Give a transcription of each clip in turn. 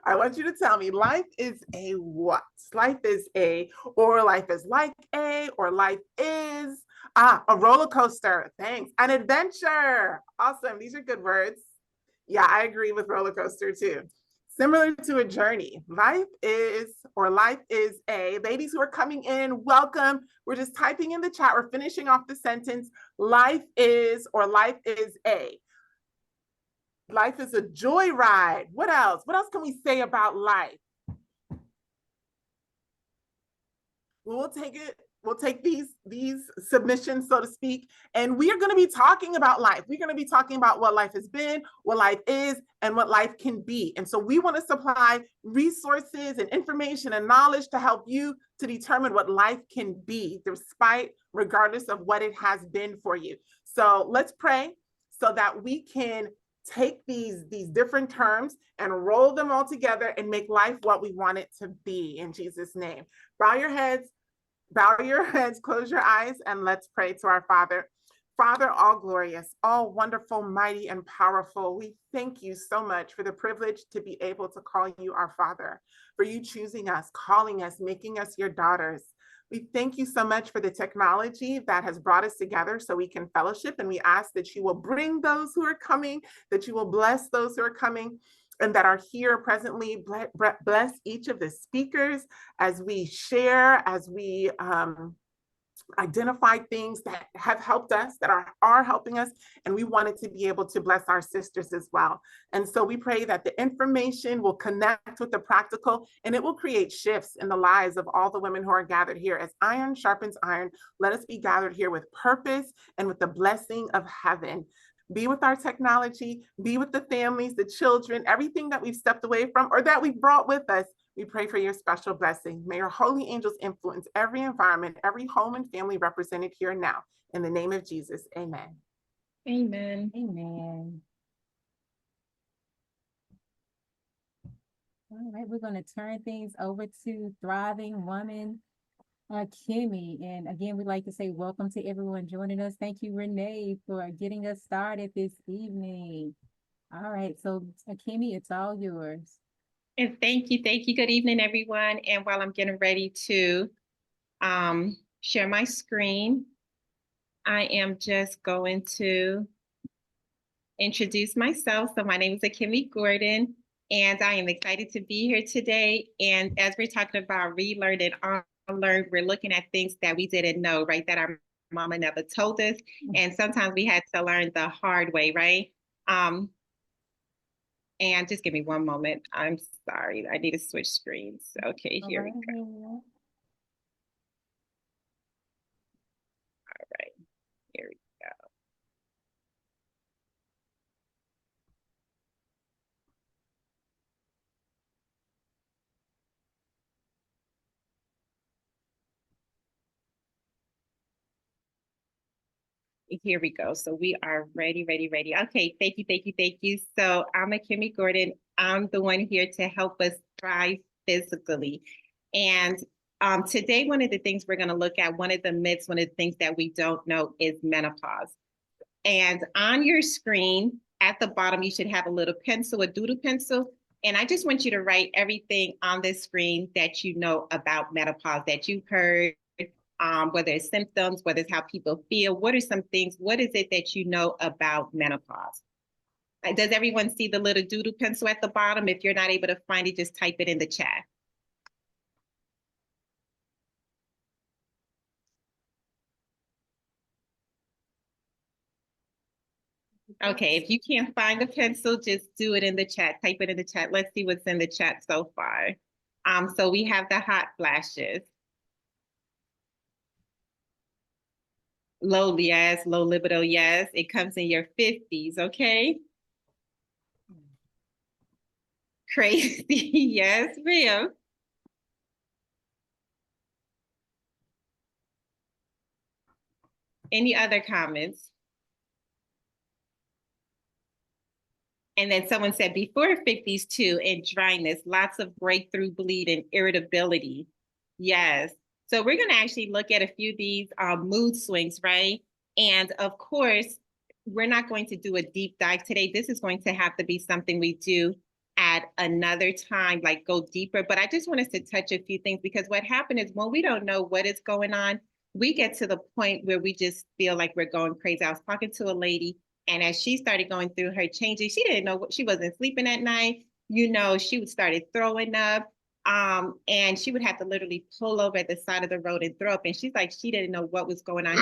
I want you to tell me life is a what? Life is a, or life is like a, or life is a roller coaster. Thanks. An adventure. Awesome. These are good words. Yeah, I agree with roller coaster too. Similar to a journey, life is, or life is a, ladies who are coming in, welcome. We're just typing in the chat. We're finishing off the sentence. Life is, or life is a. Life is a joyride. What else? What else can we say about life? We'll take it. We'll take these submissions, so to speak, and we are going to be talking about life. We're going to be talking about what life has been, what life is, and what life can be. And so we want to supply resources and information and knowledge to help you to determine what life can be, despite, regardless of what it has been for you. So let's pray so that we can take these different terms and roll them all together and make life what we want it to be, in Jesus' name. Bow your heads, close your eyes, and let's pray to our Father. Father, all glorious, all wonderful, mighty, and powerful, we thank you so much for the privilege to be able to call you our Father, for you choosing us, calling us, making us your daughters. We thank you so much for the technology that has brought us together so we can fellowship, and we ask that you will bring those who are coming, that you will bless those who are coming, and that are here presently. Bless each of the speakers as we share, as we identify things that have helped us, that are helping us, and we wanted to be able to bless our sisters as well. And so we pray that the information will connect with the practical, and it will create shifts in the lives of all the women who are gathered here. As iron sharpens iron, let us be gathered here with purpose and with the blessing of heaven. Be with our technology, be with the families, the children, everything that we've stepped away from or that we've brought with us. We pray for your special blessing. May your holy angels influence every environment, every home and family represented here now. In the name of Jesus, amen. Amen. Amen. All right, we're going to turn things over to Thriving Woman, Akhimie. And again, we'd like to say welcome to everyone joining us. Thank you, Renee, for getting us started this evening. All right, so Akhimie, it's all yours. And thank you. Good evening, everyone. And while I'm getting ready to share my screen, I am just going to introduce myself. So my name is Akhimie Gordon, and I am excited to be here today. And as we're talking about relearn and unlearn, we're looking at things that we didn't know, right? That our mama never told us. And sometimes we had to learn the hard way, right? And just give me one moment. I'm sorry. I need to switch screens. Okay, here we go. All right, here we go. Here we go. So we are ready. Okay, thank you. So I'm Akhimie Gordon. I'm the one here to help us thrive physically. And today, one of the things we're going to look at, one of the myths, one of the things that we don't know is menopause. And on your screen at the bottom, you should have a little pencil, a doodle pencil. And I just want you to write everything on this screen that you know about menopause, that you've heard, whether it's symptoms, whether it's how people feel. What are some things, what is it that you know about menopause? Does everyone see the little doodle pencil at the bottom? If you're not able to find it, just type it in the chat. Okay, if you can't find the pencil, just do it in the chat. Type it in the chat. Let's see what's in the chat so far. So we have the hot flashes. Low, yes. Low libido, yes. It comes in your 50s, okay? Crazy, yes, real. Any other comments? And then someone said before 50s too, and dryness, lots of breakthrough bleeding, irritability. Yes. So we're going to actually look at a few of these mood swings, right? And of course, we're not going to do a deep dive today. This is going to have to be something we do at another time, like go deeper. But I just want us to touch a few things, because what happened is when we don't know what is going on, we get to the point where we just feel like we're going crazy. I was talking to a lady, and as she started going through her changes, she didn't know what, she wasn't sleeping at night. She started throwing up. And she would have to literally pull over at the side of the road and throw up. And she's like, she didn't know what was going on.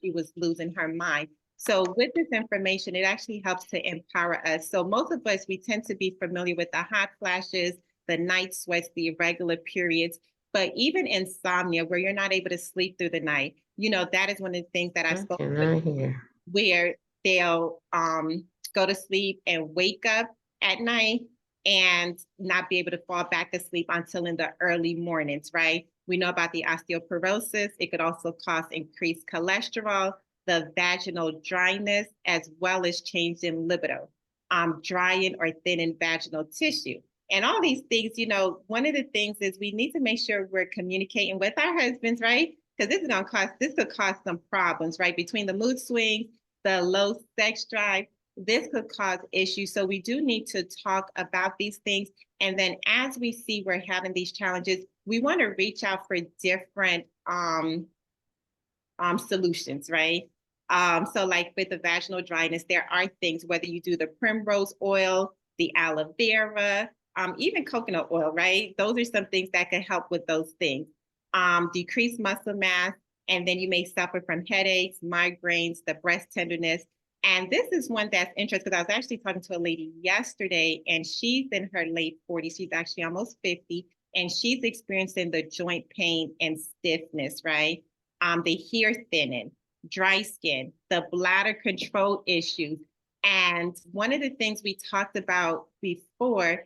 She was losing her mind. So with this information, it actually helps to empower us. So most of us, we tend to be familiar with the hot flashes, the night sweats, the irregular periods, but even insomnia, where you're not able to sleep through the night, that is one of the things that I've spoken about, where they'll go to sleep and wake up at night and not be able to fall back asleep until in the early mornings, right? We know about the osteoporosis. It could also cause increased cholesterol, the vaginal dryness, as well as change in libido, drying or thinning vaginal tissue. And all these things, one of the things is we need to make sure we're communicating with our husbands, right? Because this could cause some problems, right? Between the mood swings, the low sex drive, this could cause issues. So we do need to talk about these things. And then as we see we're having these challenges, we want to reach out for different solutions, right? So like with the vaginal dryness, there are things, whether you do the primrose oil, the aloe vera, even coconut oil, right? Those are some things that can help with those things. Decrease muscle mass, and then you may suffer from headaches, migraines, the breast tenderness. And this is one that's interesting, because I was actually talking to a lady yesterday, and she's in her late 40s. She's actually almost 50, and she's experiencing the joint pain and stiffness, right? The hair thinning, dry skin, the bladder control issues. And one of the things we talked about before,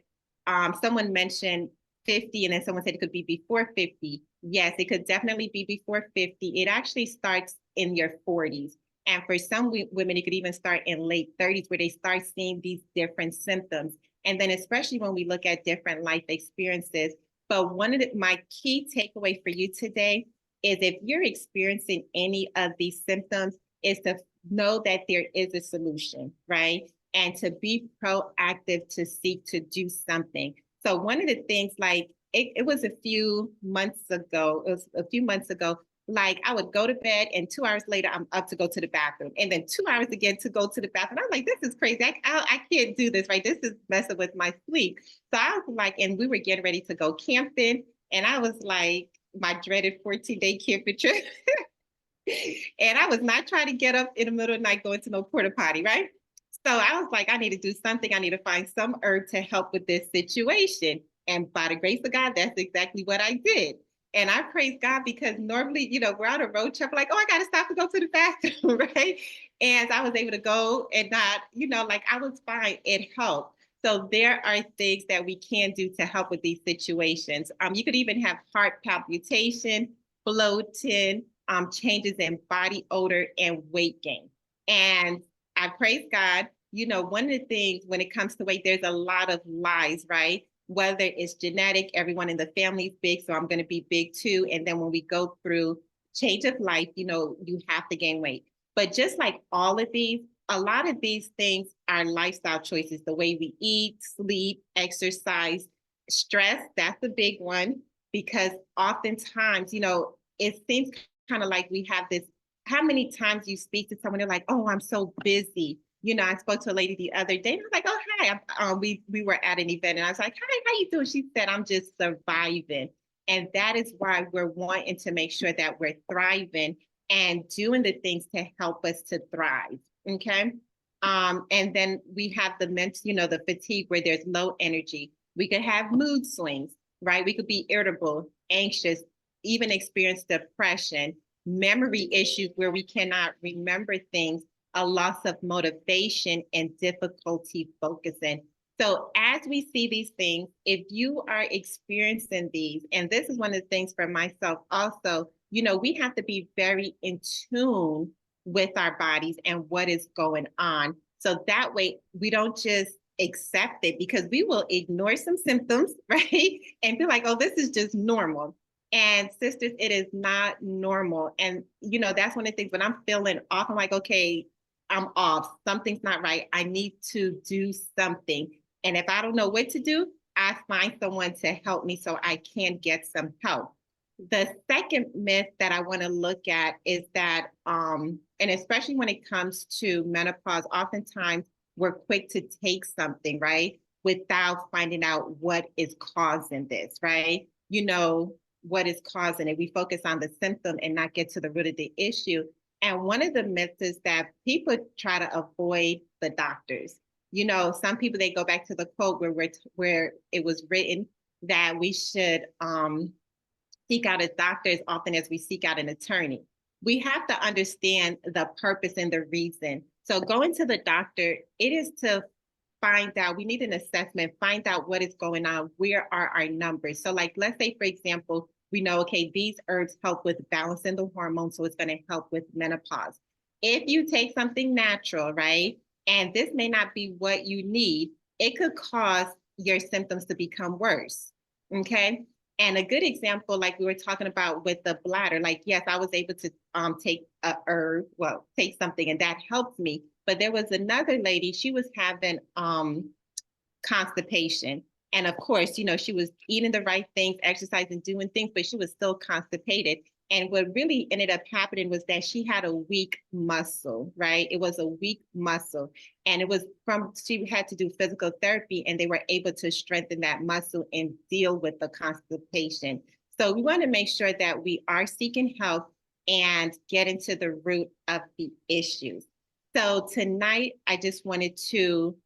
someone mentioned 50, and then someone said it could be before 50. Yes, it could definitely be before 50. It actually starts in your 40s. And for some women, it could even start in late 30s, where they start seeing these different symptoms. And then especially when we look at different life experiences. But one of my key takeaway for you today is, if you're experiencing any of these symptoms, is to know that there is a solution, right? And to be proactive, to seek to do something. So one of the things, like it was a few months ago, like I would go to bed and 2 hours later, I'm up to go to the bathroom, and then 2 hours again to go to the bathroom. I'm like, this is crazy. I can't do this, right? This is messing with my sleep. So I was like, and we were getting ready to go camping, and I was like, my dreaded 14-day camping trip. And I was not trying to get up in the middle of the night going to no porta potty, right? So I was like, I need to do something. I need to find some herb to help with this situation. And by the grace of God, that's exactly what I did. And I praise God, because normally, we're on a road trip, like, oh, I got to stop to go to the bathroom, right? And I was able to go and not, like I was fine. It helped. So there are things that we can do to help with these situations. You could even have heart palpitation, bloating, changes in body odor, and weight gain. And I praise God. One of the things when it comes to weight, there's a lot of lies, right? Whether it's genetic, everyone in the family is big, so I'm going to be big too. And then when we go through change of life, you have to gain weight. But just like all of these, a lot of these things are lifestyle choices, the way we eat, sleep, exercise, stress, that's a big one, because oftentimes, it seems kind of like we have this, how many times you speak to someone, they're like, oh, I'm so busy. I spoke to a lady the other day, and I was like, oh, hi. We were at an event, and I was like, hi, how you doing? She said, I'm just surviving. And that is why we're wanting to make sure that we're thriving and doing the things to help us to thrive, okay? And then we have the mental, the fatigue, where there's low energy. We could have mood swings, right? We could be irritable, anxious, even experience depression, memory issues where we cannot remember things, a loss of motivation, and difficulty focusing. So as we see these things, if you are experiencing these, and this is one of the things for myself also, we have to be very in tune with our bodies and what is going on. So that way we don't just accept it, because we will ignore some symptoms, right? And feel like, oh, this is just normal. And sisters, it is not normal. And, that's one of the things when I'm feeling off, I'm like, okay, I'm off. Something's not right. I need to do something. And if I don't know what to do, I find someone to help me so I can get some help. The second myth that I want to look at is that, and especially when it comes to menopause, oftentimes we're quick to take something, right? Without finding out what is causing this, right? You know, what is causing it. We focus on the symptom and not get to the root of the issue. And one of the myths is that people try to avoid the doctors. You know, some people, they go back to the quote where it was written that we should seek out a doctor as often as we seek out an attorney. We have to understand the purpose and the reason. So going to the doctor, it is to find out, we need an assessment, find out what is going on, where are our numbers. So like, let's say, for example, we know, okay, these herbs help with balancing the hormones, so it's going to help with menopause. If you take something natural, right, and this may not be what you need, it could cause your symptoms to become worse, okay? And a good example, like we were talking about with the bladder, like, yes, I was able to take a herb, well, take something, and that helped me. But there was another lady, she was having constipation. And of course, you know, she was eating the right things, exercising, doing things, but she was still constipated. And what really ended up happening was that she had a weak muscle, right? It was a weak muscle. And it was she had to do physical therapy, and they were able to strengthen that muscle and deal with the constipation. So we want to make sure that we are seeking help and getting to the root of the issues. So tonight, I just wanted to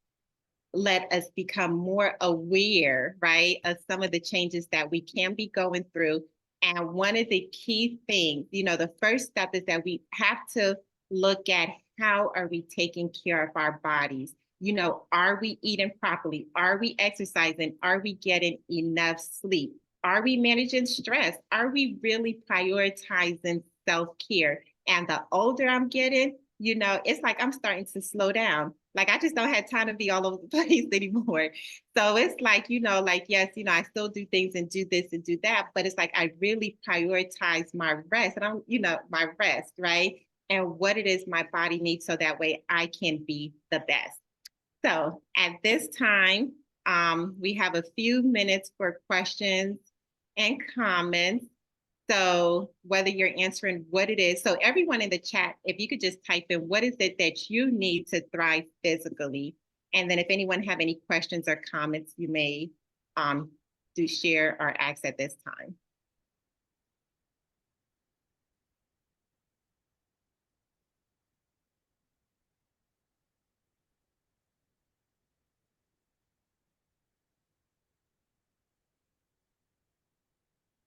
let us become more aware, right, of some of the changes that we can be going through. And one of the key things, you know, the first step is that we have to look at how are we taking care of our bodies? You know, are we eating properly? Are we exercising? Are we getting enough sleep? Are we managing stress? Are we really prioritizing self-care? And the older I'm getting, you know, it's like I'm starting to slow down. Like, I just don't have time to be all over the place anymore. So it's like, you know, like, yes, you know, I still do things and do this and do that, but it's like I really prioritize my rest, and I'm, you know, my rest, right? And what it is my body needs, so that way I can be the best. So at this time, we have a few minutes for questions and comments. So whether you're answering what it is, so everyone in the chat, if you could just type in, what is it that you need to thrive physically? And then if anyone have any questions or comments, you may do share or ask at this time.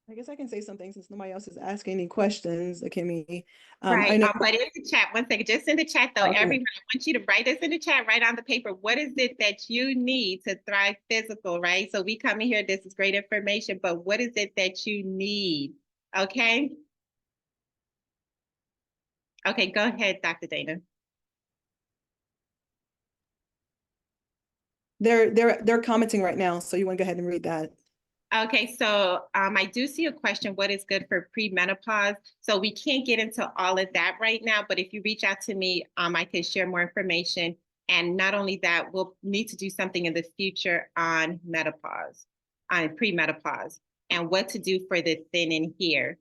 I guess I can say something since nobody else is asking any questions, Akhimie. Right, I know. but in the chat, one second, just in the chat though, Okay. everyone, I want you to write this in the chat, write on the paper, what is it that you need to thrive physical, right? So we come in here, this is great information, but what is it that you need, okay? Okay, go ahead, Dr. Dana. They're commenting right now, so you want to go ahead and read that. Okay, so I do see a question, what is good for premenopause? So we can't get into all of that right now, but if you reach out to me, I can share more information. And not only that, we'll need to do something in the future on menopause, on premenopause, and what to do for the thin and hair.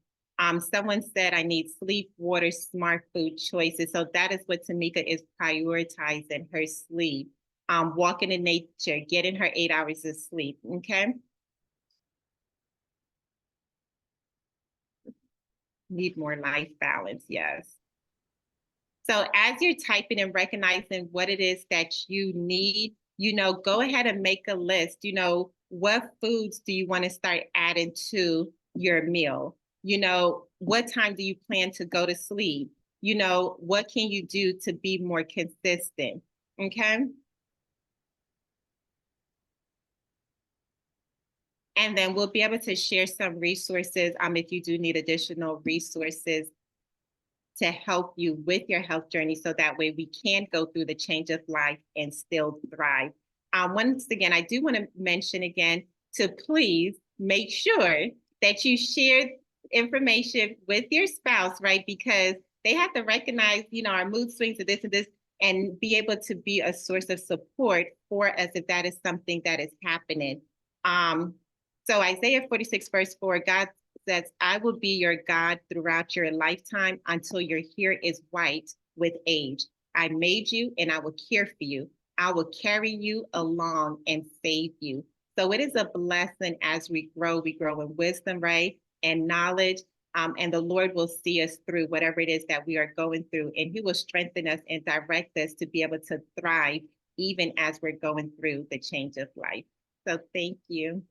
Someone said I need sleep, water, smart food choices. So that is what Tamika is prioritizing, her sleep. Walking in nature, getting her 8 hours of sleep, okay? Need more life balance, yes. So as you're typing and recognizing what it is that you need, you know, go ahead and make a list. You know, what foods do you want to start adding to your meal? You know, what time do you plan to go to sleep? You know, what can you do to be more consistent? Okay. And then we'll be able to share some resources if you do need additional resources to help you with your health journey, so that way we can go through the change of life and still thrive. Once again, I do want to mention again to please make sure that you share information with your spouse, right? Because they have to recognize, you know, our mood swings and this, and be able to be a source of support for us if that is something that is happening. So Isaiah 46 verse 4, God says, I will be your God throughout your lifetime until your hair is white with age. I made you and I will care for you. I will carry you along and save you. So it is a blessing as we grow in wisdom, right? And knowledge. And the Lord will see us through whatever it is that we are going through. And he will strengthen us and direct us to be able to thrive even as we're going through the change of life. So thank you.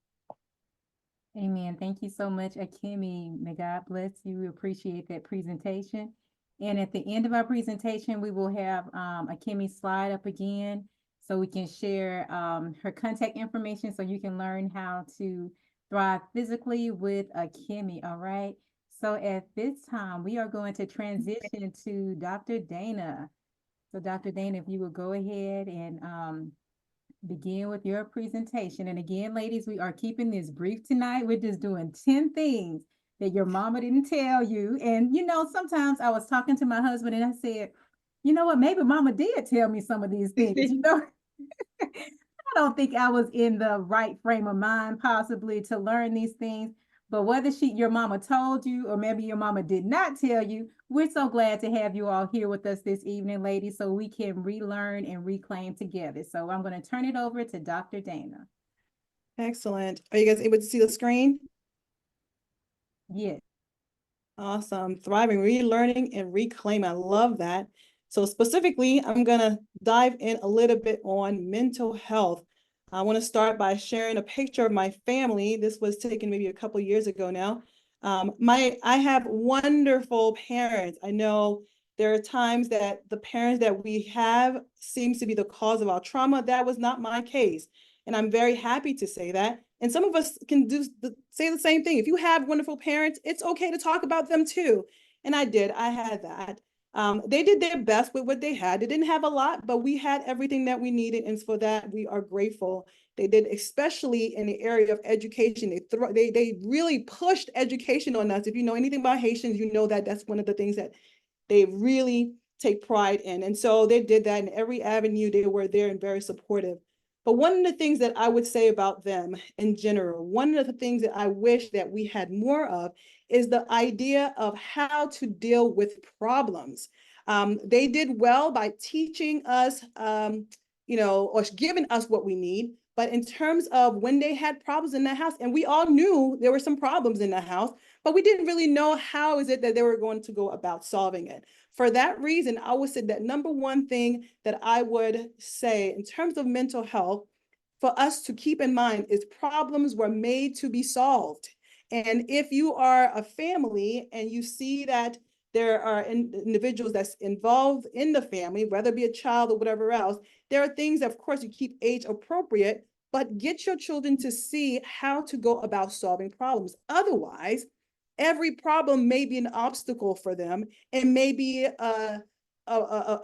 Amen. Thank you so much, Akhimie. May God bless you. We appreciate that presentation. And at the end of our presentation, we will have Akhimie slide up again so we can share her contact information so you can learn how to thrive physically with Akhimie. All right. So at this time, we are going to transition to Dr. Dana. So Dr. Dana, if you will go ahead and begin with your presentation. And again, ladies, we are keeping this brief tonight. We're just doing 10 things that your mama didn't tell you. And, you know, sometimes I was talking to my husband and I said, you know what, maybe mama did tell me some of these things, you know. I don't think I was in the right frame of mind possibly to learn these things. But whether your mama told you or maybe your mama did not tell you, we're so glad to have you all here with us this evening, ladies, so we can relearn and reclaim together. So I'm going to turn it over to Dr. Dana. Excellent. Are you guys able to see the screen? Yes. Awesome. Thriving, relearning, and reclaim. I love that. So specifically, I'm going to dive in a little bit on mental health. I want to start by sharing a picture of my family. This was taken maybe a couple of years ago now. I have wonderful parents. I know there are times that the parents that we have seems to be the cause of our trauma. That was not my case. And I'm very happy to say that. And some of us can say the same thing. If you have wonderful parents, it's okay to talk about them too. And I did. I had that. They did their best with what they had. They didn't have a lot, but we had everything that we needed. And for that, we are grateful. They did, especially in the area of education. They really pushed education on us. If you know anything about Haitians, you know that that's one of the things that they really take pride in. And so they did that in every avenue. They were there and very supportive. But one of the things that I would say about them in general, one of the things that I wish that we had more of is the idea of how to deal with problems. They did well by teaching us, or giving us what we need. But in terms of when they had problems in the house, and we all knew there were some problems in the house, but we didn't really know how is it that they were going to go about solving it. For that reason, I would say that number one thing that I would say in terms of mental health for us to keep in mind is problems were made to be solved. And if you are a family and you see that there are individuals that's involved in the family, whether it be a child or whatever else, there are things that, of course, you keep age appropriate, but get your children to see how to go about solving problems. Otherwise, every problem may be an obstacle for them and may be a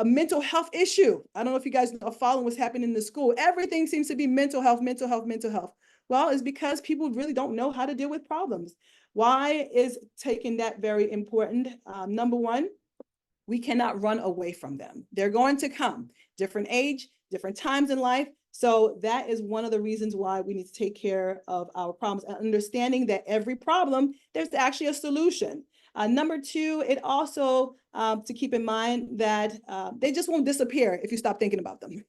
mental health issue. I don't know if you guys are following what's happening in the school. Everything seems to be mental health, mental health, mental health. Well, it's because people really don't know how to deal with problems. Why is taking that very important? Number one, we cannot run away from them. They're going to come, different age, different times in life. So that is one of the reasons why we need to take care of our problems and understanding that every problem, there's actually a solution. Number two, it also to keep in mind that they just won't disappear if you stop thinking about them,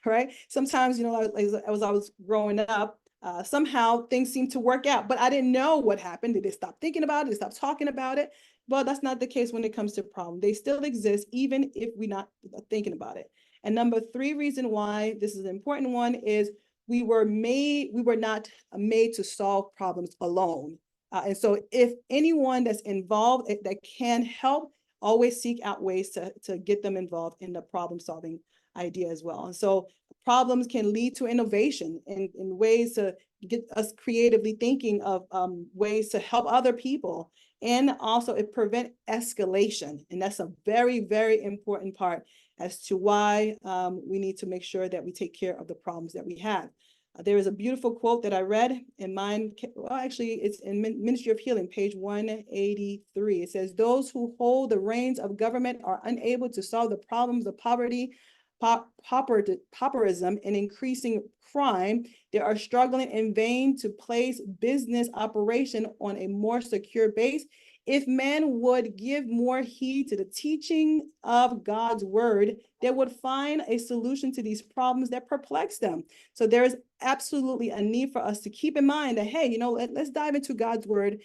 right? Sometimes, as I was growing up, somehow things seem to work out, but I didn't know what happened. Did they stop thinking about it? Did they stop talking about it? Well, that's not the case when it comes to problems. They still exist, even if we're not thinking about it. And number three reason why this is an important one is we were not made to solve problems alone. And so if anyone that's involved that can help, always seek out ways to get them involved in the problem solving idea as well. And so problems can lead to innovation in ways to get us creatively thinking of ways to help other people. And also it prevent escalation. And that's a very, very important part as to why we need to make sure that we take care of the problems that we have. There is a beautiful quote that I read in well, actually, it's in Ministry of Healing, page 183. It says, "Those who hold the reins of government are unable to solve the problems of poverty, pauperism, and increasing crime. They are struggling in vain to place business operation on a more secure base. If men would give more heed to the teaching of God's word, they would find a solution to these problems that perplex them." So there is absolutely a need for us to keep in mind that, hey, let's dive into God's word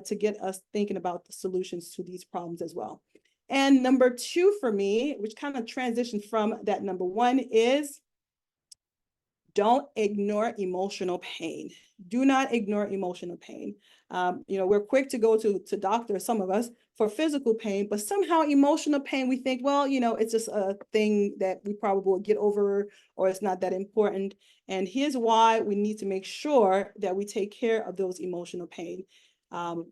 to get us thinking about the solutions to these problems as well. And number 2 for me, which kind of transitioned from that number 1, is don't ignore emotional pain. Do not ignore emotional pain. We're quick to go to doctors, some of us, for physical pain, but somehow emotional pain, we think, well, it's just a thing that we probably will get over, or it's not that important. And here's why we need to make sure that we take care of those emotional pain.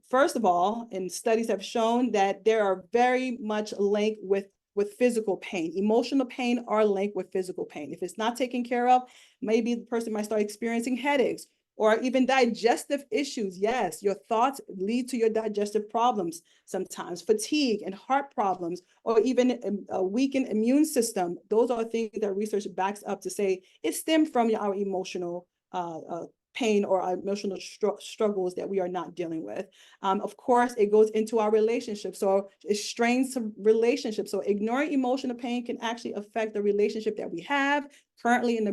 First of all, and studies have shown that there are very much linked with physical pain. Emotional pain are linked with physical pain. If it's not taken care of, maybe the person might start experiencing headaches or even digestive issues. Yes, your thoughts lead to your digestive problems sometimes, fatigue and heart problems, or even a weakened immune system. Those are things that research backs up to say it stemmed from our emotional pain or our emotional struggles that we are not dealing with. Of course, it goes into our relationships. So it strains some relationships. So ignoring emotional pain can actually affect the relationship that we have currently in the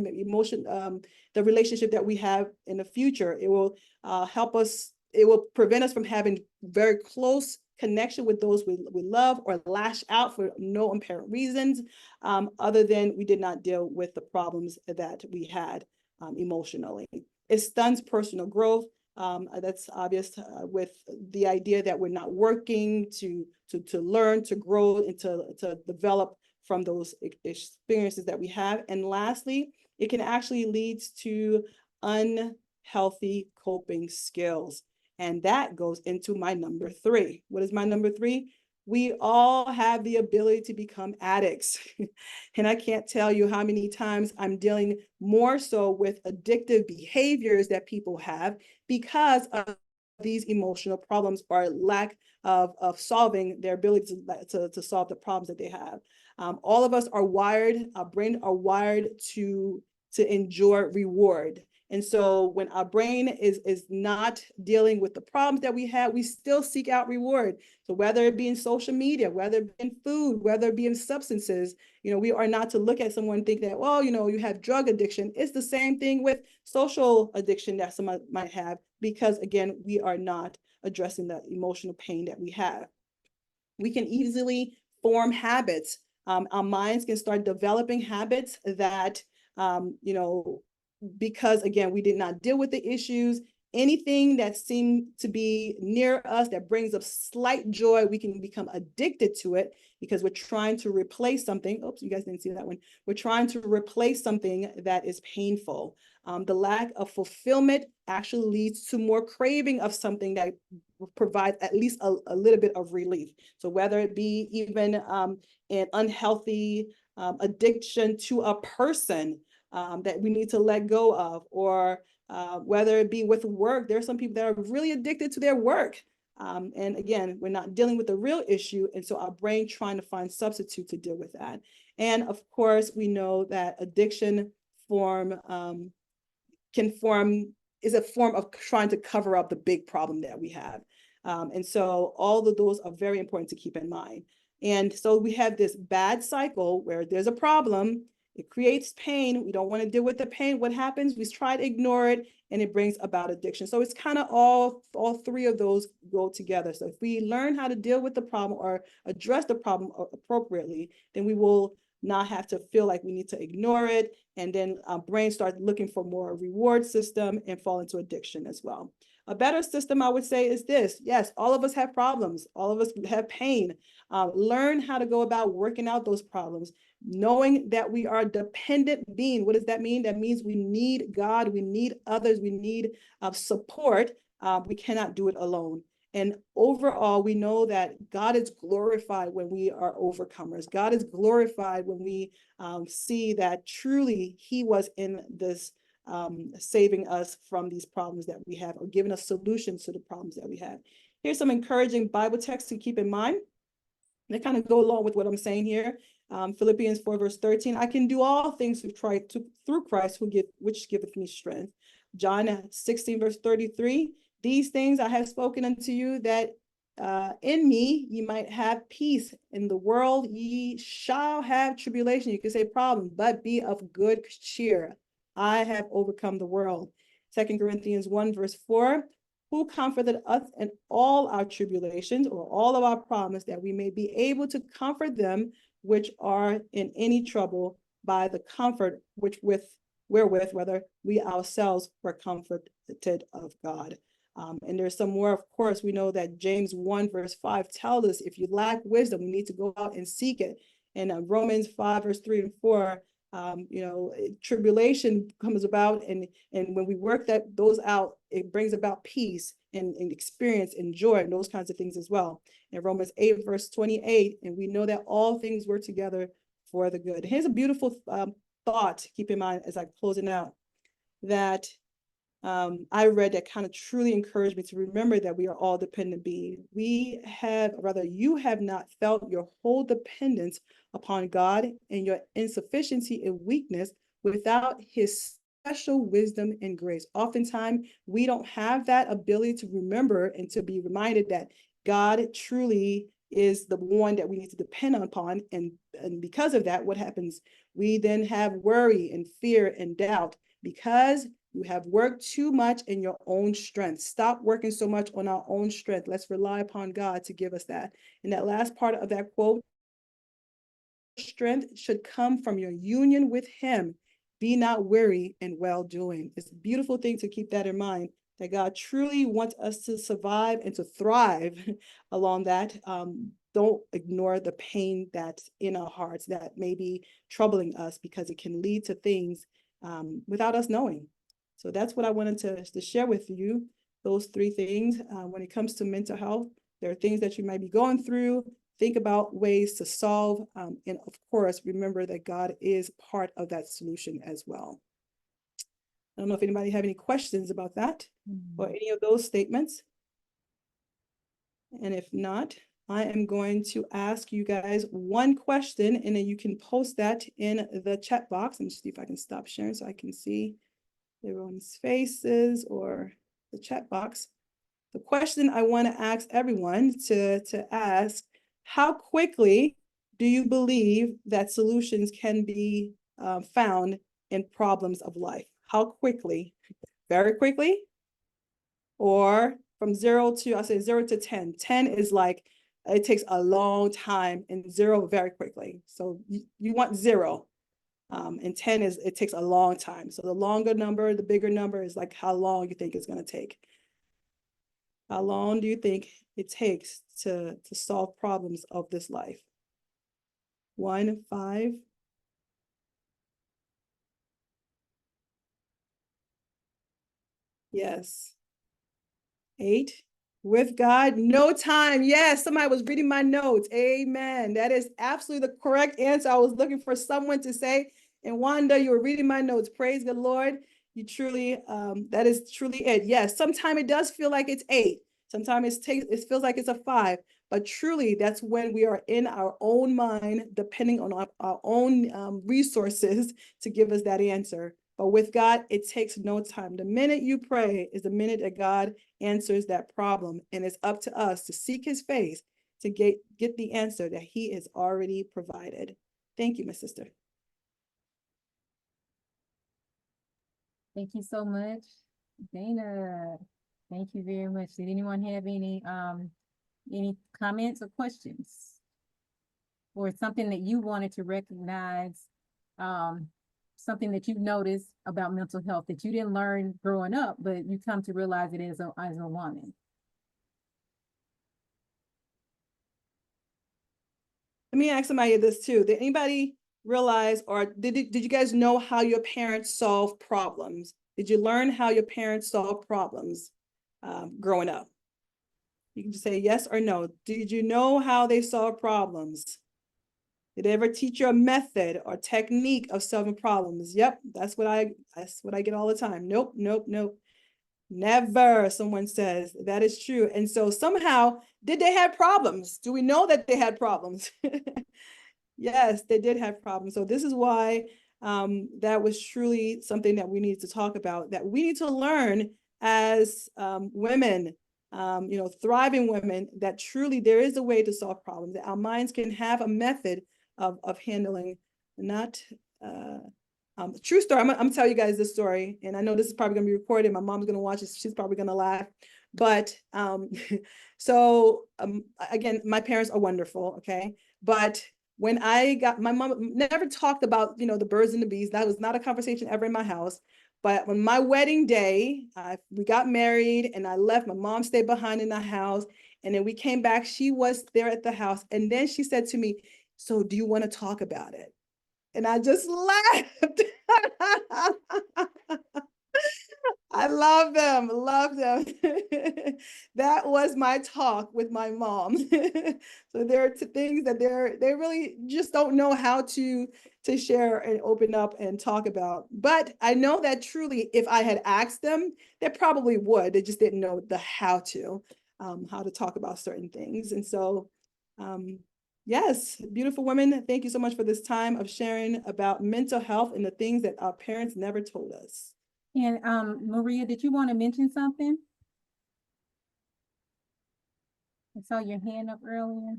relationship that we have in the future. It will help us, it will prevent us from having very close connection with those we love, or lash out for no apparent reasons other than we did not deal with the problems that we had emotionally. It stuns personal growth. That's obvious with the idea that we're not working to learn, to grow, and to develop from those experiences that we have. And lastly, it can actually lead to unhealthy coping skills. And that goes into my number 3. What is my number 3? We all have the ability to become addicts. And I can't tell you how many times I'm dealing more so with addictive behaviors that people have because of these emotional problems or lack of solving their ability to solve the problems that they have. All of us are wired, our brain are wired to enjoy reward. And so when our brain is not dealing with the problems that we have, we still seek out reward. So whether it be in social media, whether it be in food, whether it be in substances, we are not to look at someone and think that, well, you have drug addiction. It's the same thing with social addiction that someone might have, because again, we are not addressing the emotional pain that we have. We can easily form habits. Our minds can start developing habits that, because again, we did not deal with the issues. Anything that seemed to be near us that brings us slight joy, we can become addicted to it because we're trying to replace something. Oops, you guys didn't see that one. We're trying to replace something that is painful. The lack of fulfillment actually leads to more craving of something that provides at least a little bit of relief. So whether it be even an unhealthy addiction to a person that we need to let go of, or whether it be with work. There are some people that are really addicted to their work. And again, we're not dealing with the real issue. And so our brain trying to find substitute to deal with that. And of course, we know that addiction is a form of trying to cover up the big problem that we have. And so all of those are very important to keep in mind. And so we have this bad cycle where there's a problem, it creates pain. We don't want to deal with the pain. What happens? We try to ignore it, and it brings about addiction. So it's kind of all 3 of those go together. So if we learn how to deal with the problem or address the problem appropriately, then we will not have to feel like we need to ignore it. And then our brain starts looking for more reward system and fall into addiction as well. A better system, I would say, is this. Yes, all of us have problems. All of us have pain. Learn how to go about working out those problems, knowing that we are a dependent being. What does that mean? That means we need God, we need others, we need support. We cannot do it alone. And overall, we know that God is glorified when we are overcomers. God is glorified when we see that truly He was in this saving us from these problems that we have, or giving us solutions to the problems that we have. Here's some encouraging Bible texts to keep in mind. They kind of go along with what I'm saying here. Philippians 4 verse 13, I can do all things through Christ which giveth me strength. John 16 verse 33, these things I have spoken unto you, that in me ye might have peace. In the world ye shall have tribulation. You can say problem, but be of good cheer. I have overcome the world. 2 Corinthians 1 verse 4, who comforted us in all our tribulations, or all of our problems, that we may be able to comfort them which are in any trouble by the comfort wherewith whether we ourselves were comforted of God. And there's some more, of course. We know that James 1 verse 5 tells us, if you lack wisdom, we need to go out and seek it. And Romans 5 verse 3 and 4, tribulation comes about, and when we work those out, it brings about peace and experience and joy and those kinds of things as well. In Romans 8 verse 28, and we know that all things work together for the good. Here's a beautiful thought to keep in mind as I'm closing out, that I read that kind of truly encouraged me to remember that we are all dependent beings. You have not felt your whole dependence upon God and your insufficiency and weakness without his special wisdom and grace. Oftentimes, we don't have that ability to remember and to be reminded that God truly is the one that we need to depend upon. And because of that, what happens? We then have worry and fear and doubt, because you have worked too much in your own strength. Stop working so much on our own strength. Let's rely upon God to give us that. And that last part of that quote, strength should come from your union with him. Be not weary in well-doing. It's a beautiful thing to keep that in mind, that God truly wants us to survive and to thrive along that. Don't ignore the pain that's in our hearts that may be troubling us, because it can lead to things without us knowing. So that's what I wanted to share with you, those three things. When it comes to mental health, there are things that you might be going through. Think about ways to solve, and of course, remember that God is part of that solution as well. I don't know if anybody have any questions about that or any of those statements. And if not, I am going to ask you guys one question, and then you can post that in the chat box. Let me see if I can stop sharing so I can see everyone's faces or the chat box. The question I want to ask everyone to ask, how quickly do you believe that solutions can be found in problems of life? How quickly? Very quickly? Or from 0 to, I'll say 0 to 10. 10 is like, it takes a long time, and 0 very quickly. So you want 0. And 10 is, it takes a long time. So the longer number, the bigger number is like how long you think it's going to take. How long do you think it takes to solve problems of this life? 1, 5. Yes. 8. With God, no time. Yes, somebody was reading my notes. Amen. That is absolutely the correct answer. I was looking for someone to say, and Wanda, you were reading my notes. Praise the Lord. You truly, that is truly it. Yes, sometimes it does feel like it's 8. Sometimes it feels like it's a 5, but truly that's when we are in our own mind, depending on our own resources to give us that answer. But with God, it takes no time. The minute you pray is the minute that God answers that problem, and it's up to us to seek his face to get the answer that he has already provided. Thank you, my sister. Thank you so much, Dana. Thank you very much. Did anyone have any comments or questions? Or something that you wanted to recognize, something that you noticed about mental health that you didn't learn growing up, but you come to realize it as a woman? Let me ask somebody this too. Did anybody realize, or did you guys know how your parents solve problems? Did you learn how your parents solve problems growing up? You can just say yes or no. Did you know how they solve problems? Did they ever teach you a method or technique of solving problems? Yep, that's what I get all the time. Nope, nope, nope. Never, someone says. That is true. And so somehow, did they have problems? Do we know that they had problems? Yes, they did have problems. So this is why that was truly something that we need to talk about, that we need to learn as women, thriving women, that truly there is a way to solve problems, that our minds can have a method of handling, not true story. I'm gonna tell you guys this story, and I know this is probably gonna be recorded. My mom's gonna watch this. She's probably gonna laugh. But again, my parents are wonderful, okay? But when my mom never talked about, the birds and the bees. That was not a conversation ever in my house. But on my wedding day, we got married and I left. My mom stayed behind in the house. And then we came back. She was there at the house. And then she said to me, "So do you want to talk about it?" And I just laughed. I love them, love them. That was my talk with my mom. So there are things that they really just don't know how to share and open up and talk about. But I know that truly, if I had asked them, they probably would. They just didn't know the how to talk about certain things. And so, yes, beautiful women, thank you so much for this time of sharing about mental health and the things that our parents never told us. And Maria, did you want to mention something? I saw your hand up earlier.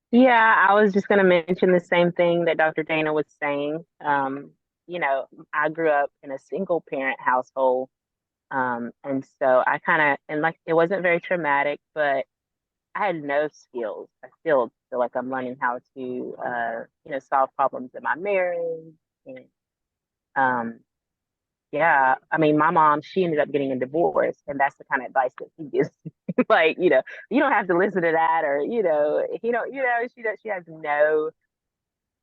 Yeah, I was just going to mention the same thing that Dr. Dana was saying. I grew up in a single parent household. And so I it wasn't very traumatic, but I had no skills. I still feel like I'm learning how to, solve problems in my marriage. And, yeah, I mean, my mom, she ended up getting a divorce, and that's the kind of advice that she gives. Like, you don't have to listen to that, or, she has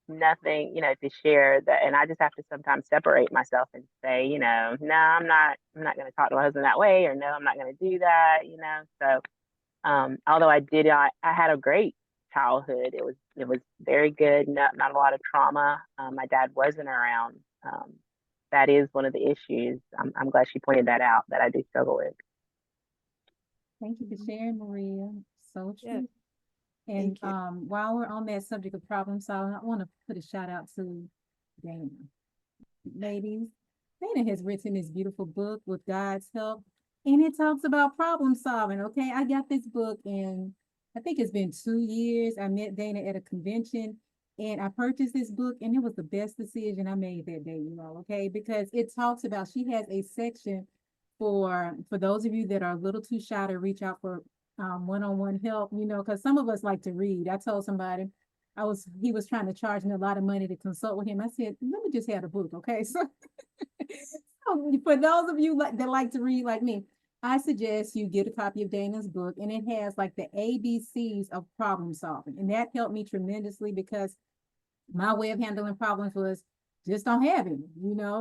nothing, to share that. And I just have to sometimes separate myself and say, no, I'm not going to talk to my husband that way, or no, I'm not going to do that, So, although I had a great childhood. It was very good, not a lot of trauma. My dad wasn't around. That is one of the issues. I'm glad she pointed that out, that I do struggle with. Thank you for sharing, Maria. So true. Yeah. And while we're on that subject of problem solving, I want to put a shout out to Dana. Ladies, Dana has written this beautiful book with God's help, and it talks about problem solving. Okay, I got this book, and I think it's been 2 years. I met Dana at a convention, and I purchased this book, and it was the best decision I made that day, okay, because it talks about, she has a section for those of you that are a little too shy to reach out for one-on-one help, because some of us like to read. I told somebody, he was trying to charge me a lot of money to consult with him. I said, let me just have the book, okay? So, for those of you that like to read like me, I suggest you get a copy of Dana's book, and it has like the ABCs of problem solving. And that helped me tremendously, because my way of handling problems was just don't have any,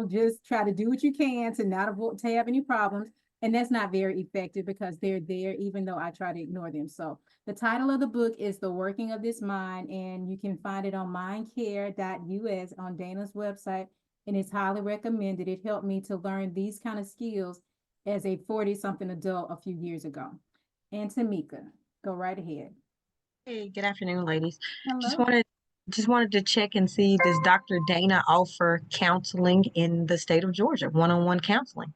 just try to do what you can to not have any problems. And that's not very effective, because they're there even though I try to ignore them. So the title of the book is The Working of This Mind, and you can find it on mindcare.us on Dana's website. And it's highly recommended. It helped me to learn these kind of skills as a 40-something adult a few years ago. And Tamika, go right ahead. Hey, good afternoon, ladies. Hello. Just wanted to check and see, does Dr. Dana offer counseling in the state of Georgia, one-on-one counseling?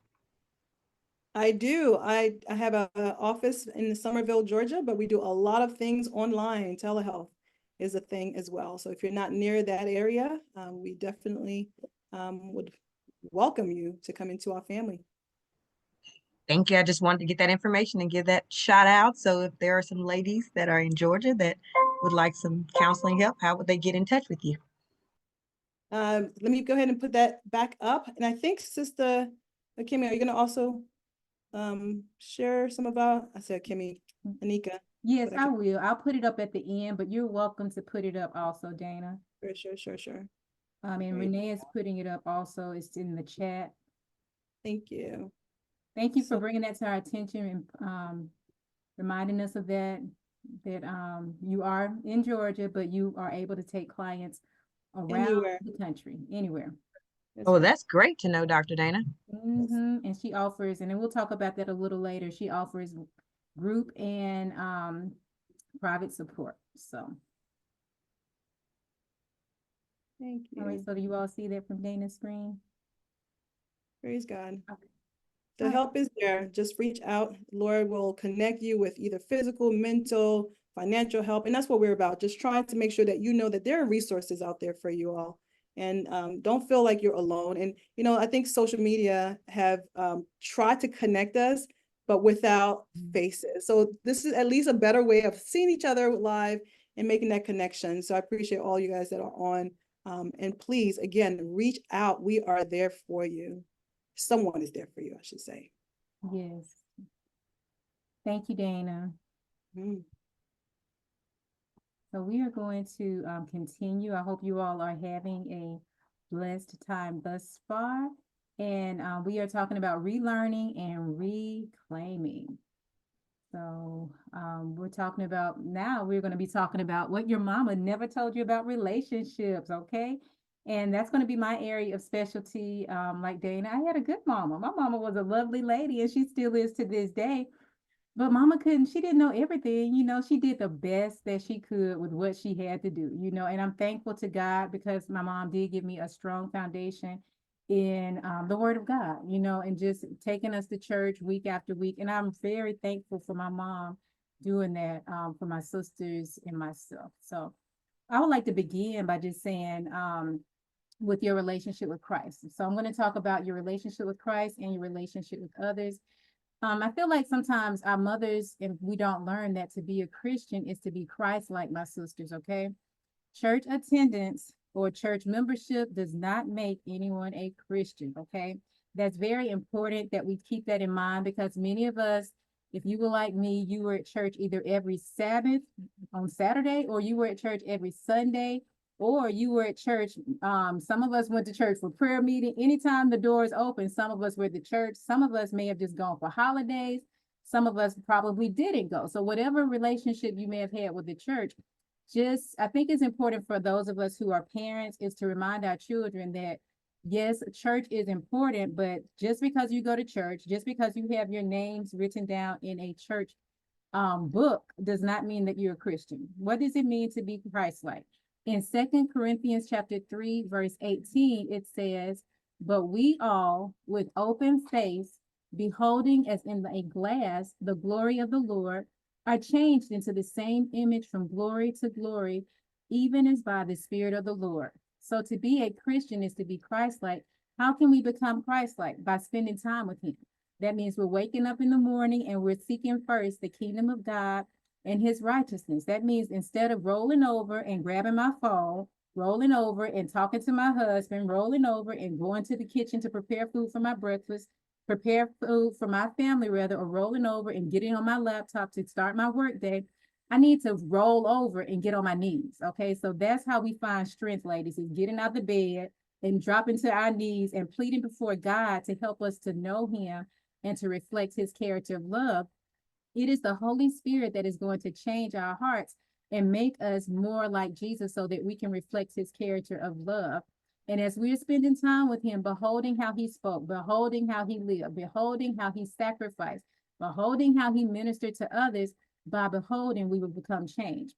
I do. I have an office in Somerville, Georgia, but we do a lot of things online. Telehealth is a thing as well. So if you're not near that area, we definitely would welcome you to come into our family. Thank you. I just wanted to get that information and give that shout out. So if there are some ladies that are in Georgia that would like some counseling help, how would they get in touch with you? Let me go ahead and put that back up. And I think Sister Akhimie, are you going to also share some of I said Akhimie, Anika. Yes, I will. I'll put it up at the end, but you're welcome to put it up also, Dana. Sure. And Renee is putting it up also. It's in the chat. Thank you. Thank you for bringing that to our attention and reminding us of that. that you are in Georgia, but you are able to take clients around Anywhere. the country, anywhere. That's Oh, right. that's great to know, Dr. Dana. And she offers, and then we'll talk about that a little later. She offers group and private support. So, Thank all right. you. So do you all see that from Dana's screen? Praise God. Okay. The All right. help is there. Just reach out. Lord will connect you with either physical, mental, financial help. And that's what we're about. Just trying to make sure that you know that there are resources out there for you all. And don't feel like you're alone. And, I think social media have tried to connect us, but without faces. So this is at least a better way of seeing each other live and making that connection. So I appreciate all you guys that are on. And please, again, reach out. We are there for you. Someone is there for you, I should say. Yes. Thank you, Dana. Mm. So we are going to continue. I hope you all are having a blessed time thus far. And we are talking about relearning and reclaiming. So we're talking about, now we're going to be talking about what your mama never told you about relationships, okay? And that's going to be my area of specialty. Like Dana, I had a good mama. My mama was a lovely lady, and she still is to this day. But mama she didn't know everything. She did the best that she could with what she had to do, and I'm thankful to God because my mom did give me a strong foundation in the word of God, and just taking us to church week after week. And I'm very thankful for my mom doing that for my sisters and myself. So I would like to begin by just saying, with your relationship with Christ. So I'm going to talk about your relationship with Christ and your relationship with others. I feel like sometimes our mothers, if we don't learn that to be a Christian is to be Christ-like, my sisters, okay? Church attendance or church membership does not make anyone a Christian, okay? That's very important that we keep that in mind because many of us, if you were like me, you were at church either every Sabbath on Saturday or you were at church every Sunday or you were at church. Some of us went to church for prayer meeting. Anytime the doors open, some of us were at the church. Some of us may have just gone for holidays. Some of us probably didn't go. So whatever relationship you may have had with the church, I think it's important for those of us who are parents is to remind our children that yes, church is important, but just because you go to church, just because you have your names written down in a church book does not mean that you're a Christian. What does it mean to be Christ-like? In 2 Corinthians chapter 3, verse 18, it says, "But we all, with open face, beholding as in a glass the glory of the Lord, are changed into the same image from glory to glory, even as by the Spirit of the Lord." So to be a Christian is to be Christ-like. How can we become Christ-like? By spending time with him. That means we're waking up in the morning and we're seeking first the kingdom of God and his righteousness. That means instead of rolling over and grabbing my phone, rolling over and talking to my husband, rolling over and going to the kitchen to prepare food for my breakfast, prepare food for my family rather, or rolling over and getting on my laptop to start my work day, I need to roll over and get on my knees. Okay. So that's how we find strength, ladies, is getting out of the bed and dropping to our knees and pleading before God to help us to know him and to reflect his character of love. It is the Holy Spirit that is going to change our hearts and make us more like Jesus so that we can reflect his character of love. And as we're spending time with him, beholding how he spoke, beholding how he lived, beholding how he sacrificed, beholding how he ministered to others, by beholding, we will become changed.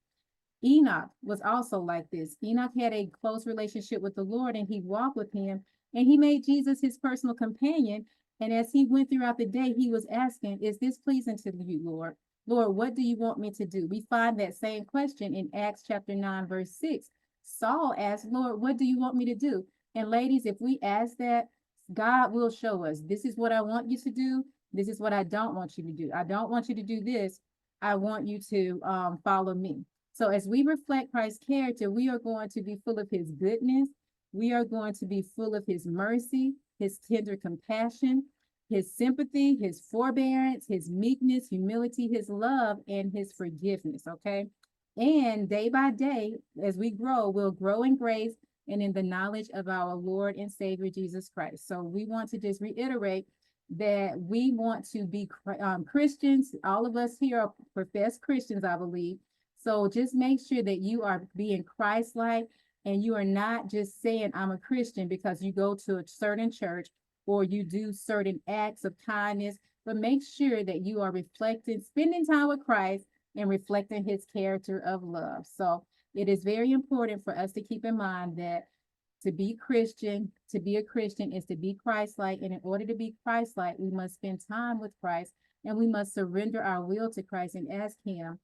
Enoch was also like this. Enoch had a close relationship with the Lord and he walked with him and he made Jesus his personal companion. And as he went throughout the day, he was asking, "Is this pleasing to you, Lord? Lord, what do you want me to do?" We find that same question in Acts chapter 9, verse 6. Saul asked, "Lord, what do you want me to do?" And ladies, if we ask that, God will show us, this is what I want you to do. This is what I don't want you to do. I don't want you to do this. I want you to follow me. So as we reflect Christ's character, we are going to be full of his goodness. We are going to be full of his mercy, his tender compassion, his sympathy, his forbearance, his meekness, humility, his love, and his forgiveness, okay? And day by day, as we grow, we'll grow in grace and in the knowledge of our Lord and Savior, Jesus Christ. So we want to just reiterate that we want to be Christians. All of us here are professed Christians, I believe. So just make sure that you are being Christ-like, and you are not just saying I'm a Christian because you go to a certain church or you do certain acts of kindness, but make sure that you are reflecting, spending time with Christ and reflecting his character of love. So it is very important for us to keep in mind that to be Christian, to be a Christian is to be Christ-like. And in order to be Christ-like, we must spend time with Christ, and we must surrender our will to Christ and ask him,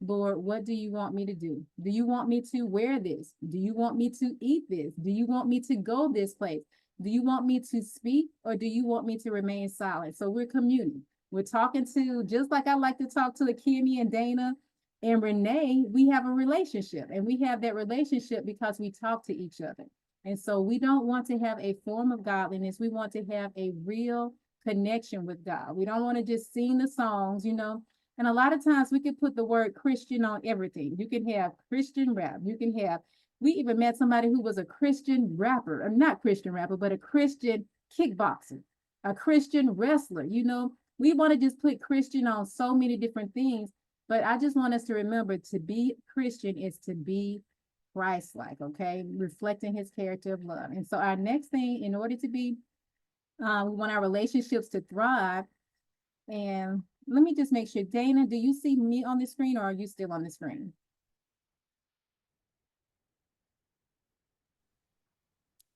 Lord, what do you want me to do? Do you want me to wear this? Do you want me to eat this? Do you want me to go this place? Do you want me to speak, or do you want me to remain silent? So we're communing. We're talking to, just like I like to talk to Akhimie and Dana and Renee, we have a relationship, and we have that relationship because we talk to each other. And so we don't want to have a form of godliness. We want to have a real connection with God. We don't want to just sing the songs, And a lot of times we can put the word Christian on everything. You can have Christian rap. We even met somebody who was a Christian rapper, or not Christian rapper, but a Christian kickboxer, a Christian wrestler. We want to just put Christian on so many different things. But I just want us to remember, to be Christian is to be Christ-like, okay? Reflecting his character of love. And so our next thing, in order to be, we want our relationships to thrive. And let me just make sure, Dana, do you see me on the screen, or are you still on the screen?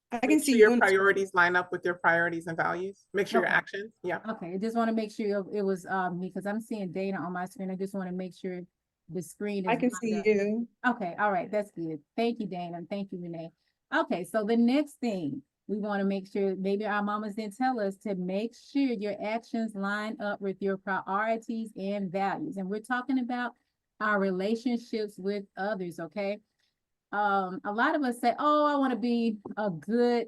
I can Make see sure you. your priorities line up with your priorities and values. Make sure your Okay. actions. Yeah. Okay, I just want to make sure it was me, because I'm seeing Dana on my screen. I just want to make sure the screen is I can lined see up. you. Okay, all right, that's good. Thank you, Dana, and thank you, Renee. Okay, so the next thing we want to make sure, maybe our mamas didn't tell us, to make sure your actions line up with your priorities and values. And we're talking about our relationships with others, okay? A lot of us say, oh, I want to be a good,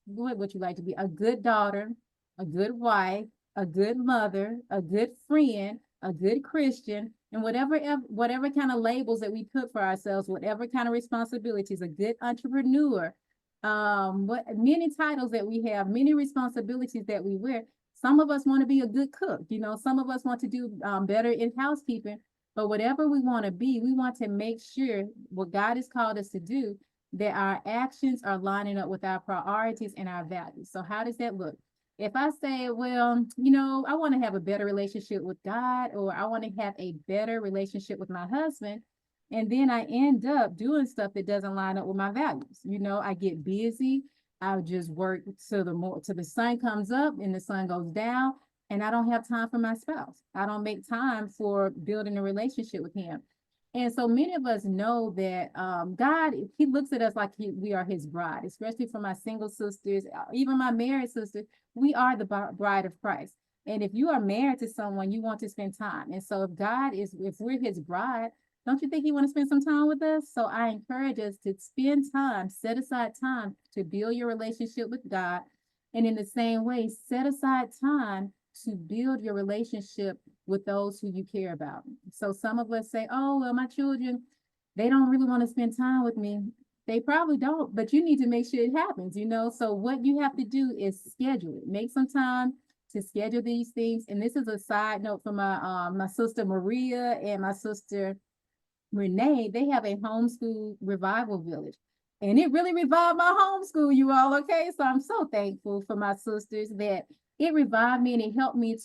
what would you like to be? A good daughter, a good wife, a good mother, a good friend, a good Christian, and whatever kind of labels that we put for ourselves, whatever kind of responsibilities, a good entrepreneur, what many titles that we have, many responsibilities that we wear. Some of us want to be a good cook, some of us want to do better in housekeeping. But whatever we want to be, we want to make sure what God has called us to do, that our actions are lining up with our priorities and our values. So how does that look? If I say, well, I want to have a better relationship with God, or I want to have a better relationship with my husband, and then I end up doing stuff that doesn't line up with my values. I get busy. I just work till the sun comes up and the sun goes down, and I don't have time for my spouse. I don't make time for building a relationship with him. And so many of us know that God, he looks at us like we are his bride, especially for my single sisters, even my married sisters. We are the bride of Christ. And if you are married to someone, you want to spend time. And so if we're his bride, don't you think he want to spend some time with us? So I encourage us to spend time, set aside time to build your relationship with God. And in the same way, set aside time to build your relationship with those who you care about. So some of us say, oh, well, my children, they don't really want to spend time with me. They probably don't, but you need to make sure it happens, So what you have to do is schedule it. Make some time to schedule these things. And this is a side note for my sister Maria and my sister Renee. They have a homeschool revival village. And it really revived my homeschool, you all, okay? So I'm so thankful for my sisters that it revived me, and it helped me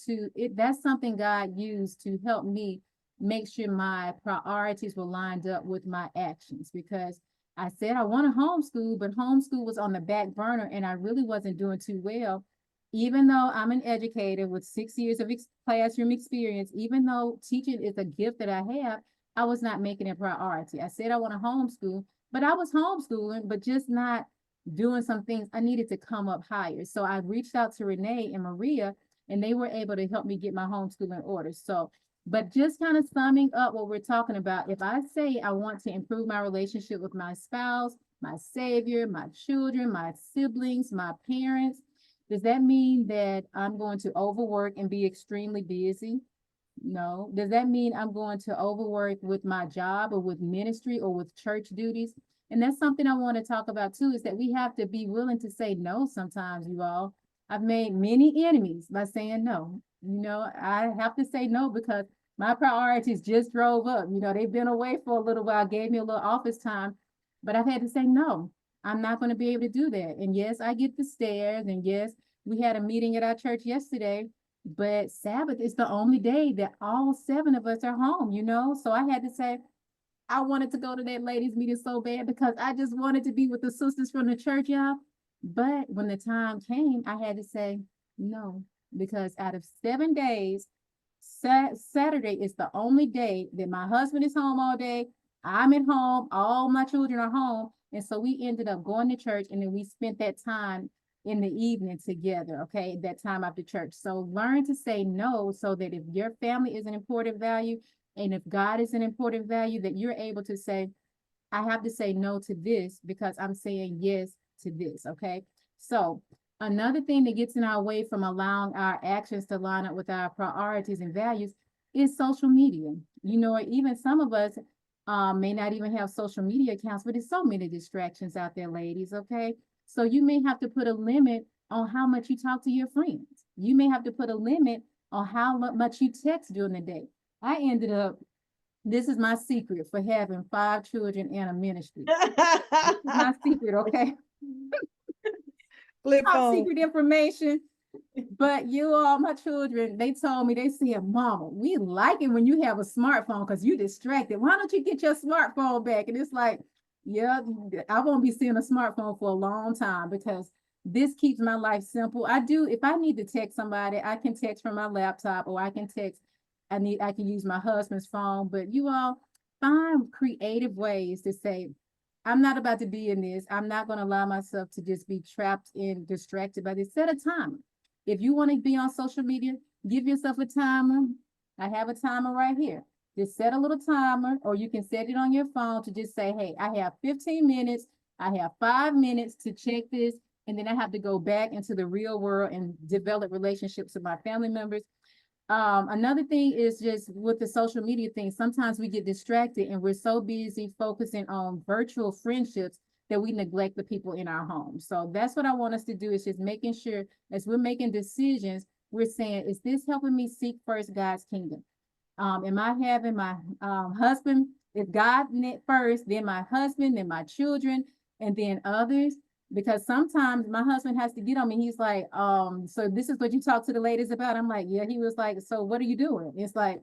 that's something God used to help me make sure my priorities were lined up with my actions, because I said I want to homeschool, but homeschool was on the back burner, and I really wasn't doing too well. Even though I'm an educator with 6 years of classroom experience, even though teaching is a gift that I have, I was not making it a priority. I said I want to homeschool, but I was homeschooling, but just not doing some things. I needed to come up higher. So I reached out to Renee and Maria, and they were able to help me get my homeschooling order. So, but just kind of summing up what we're talking about, if I say I want to improve my relationship with my spouse, my savior, my children, my siblings, my parents, does that mean that I'm going to overwork and be extremely busy? No. Does that mean I'm going to overwork with my job or with ministry or with church duties? And that's something I want to talk about too, is that we have to be willing to say no sometimes, you all. I've made many enemies by saying no. I have to say no because my priorities just drove up. They've been away for a little while, gave me a little office time, but I've had to say no. I'm not going to be able to do that. And yes, I get the stares. And yes, we had a meeting at our church yesterday, but Sabbath is the only day that all 7 of us are home, So I had to say, I wanted to go to that ladies meeting so bad because I just wanted to be with the sisters from the church, y'all. But when the time came, I had to say no, because out of 7 days, Saturday is the only day that my husband is home all day. I'm at home, all my children are home. And so we ended up going to church, and then we spent that time in the evening together, okay, that time after church. So learn to say no so that if your family is an important value, and if God is an important value, that you're able to say, I have to say no to this because I'm saying yes to this, okay? So another thing that gets in our way from allowing our actions to line up with our priorities and values is social media. Even some of us may not even have social media accounts, but there's so many distractions out there, ladies, okay? So you may have to put a limit on how much you talk to your friends. You may have to put a limit on how much you text during the day. I ended up, this is my secret for having 5 children and a ministry. This is my secret, okay? Flip Top phone. secret information. But my children, they told me, they said, Mama, we like it when you have a smartphone because you're distracted. Why don't you get your smartphone back? And it's like, yeah, I won't be seeing a smartphone for a long time because this keeps my life simple. If I need to text somebody, I can text from my laptop, or I can text, I can use my husband's phone. But you all find creative ways to say, I'm not about to be in this. I'm not going to allow myself to just be trapped and distracted by this. Set a timer. If you want to be on social media, give yourself a timer. I have a timer right here. Just set a little timer, or you can set it on your phone to just say, hey, I have 15 minutes. I have 5 minutes to check this. And then I have to go back into the real world and develop relationships with my family members. Another thing is just with the social media thing, sometimes we get distracted and we're so busy focusing on virtual friendships that we neglect the people in our home. So that's what I want us to do, is just making sure as we're making decisions, we're saying, is this helping me seek first God's kingdom? Am I having my husband, if God first, then my husband, then my children, and then others? Because sometimes my husband has to get on me. He's like, so this is what you talk to the ladies about? I'm like, yeah. He was like, so what are you doing? It's like,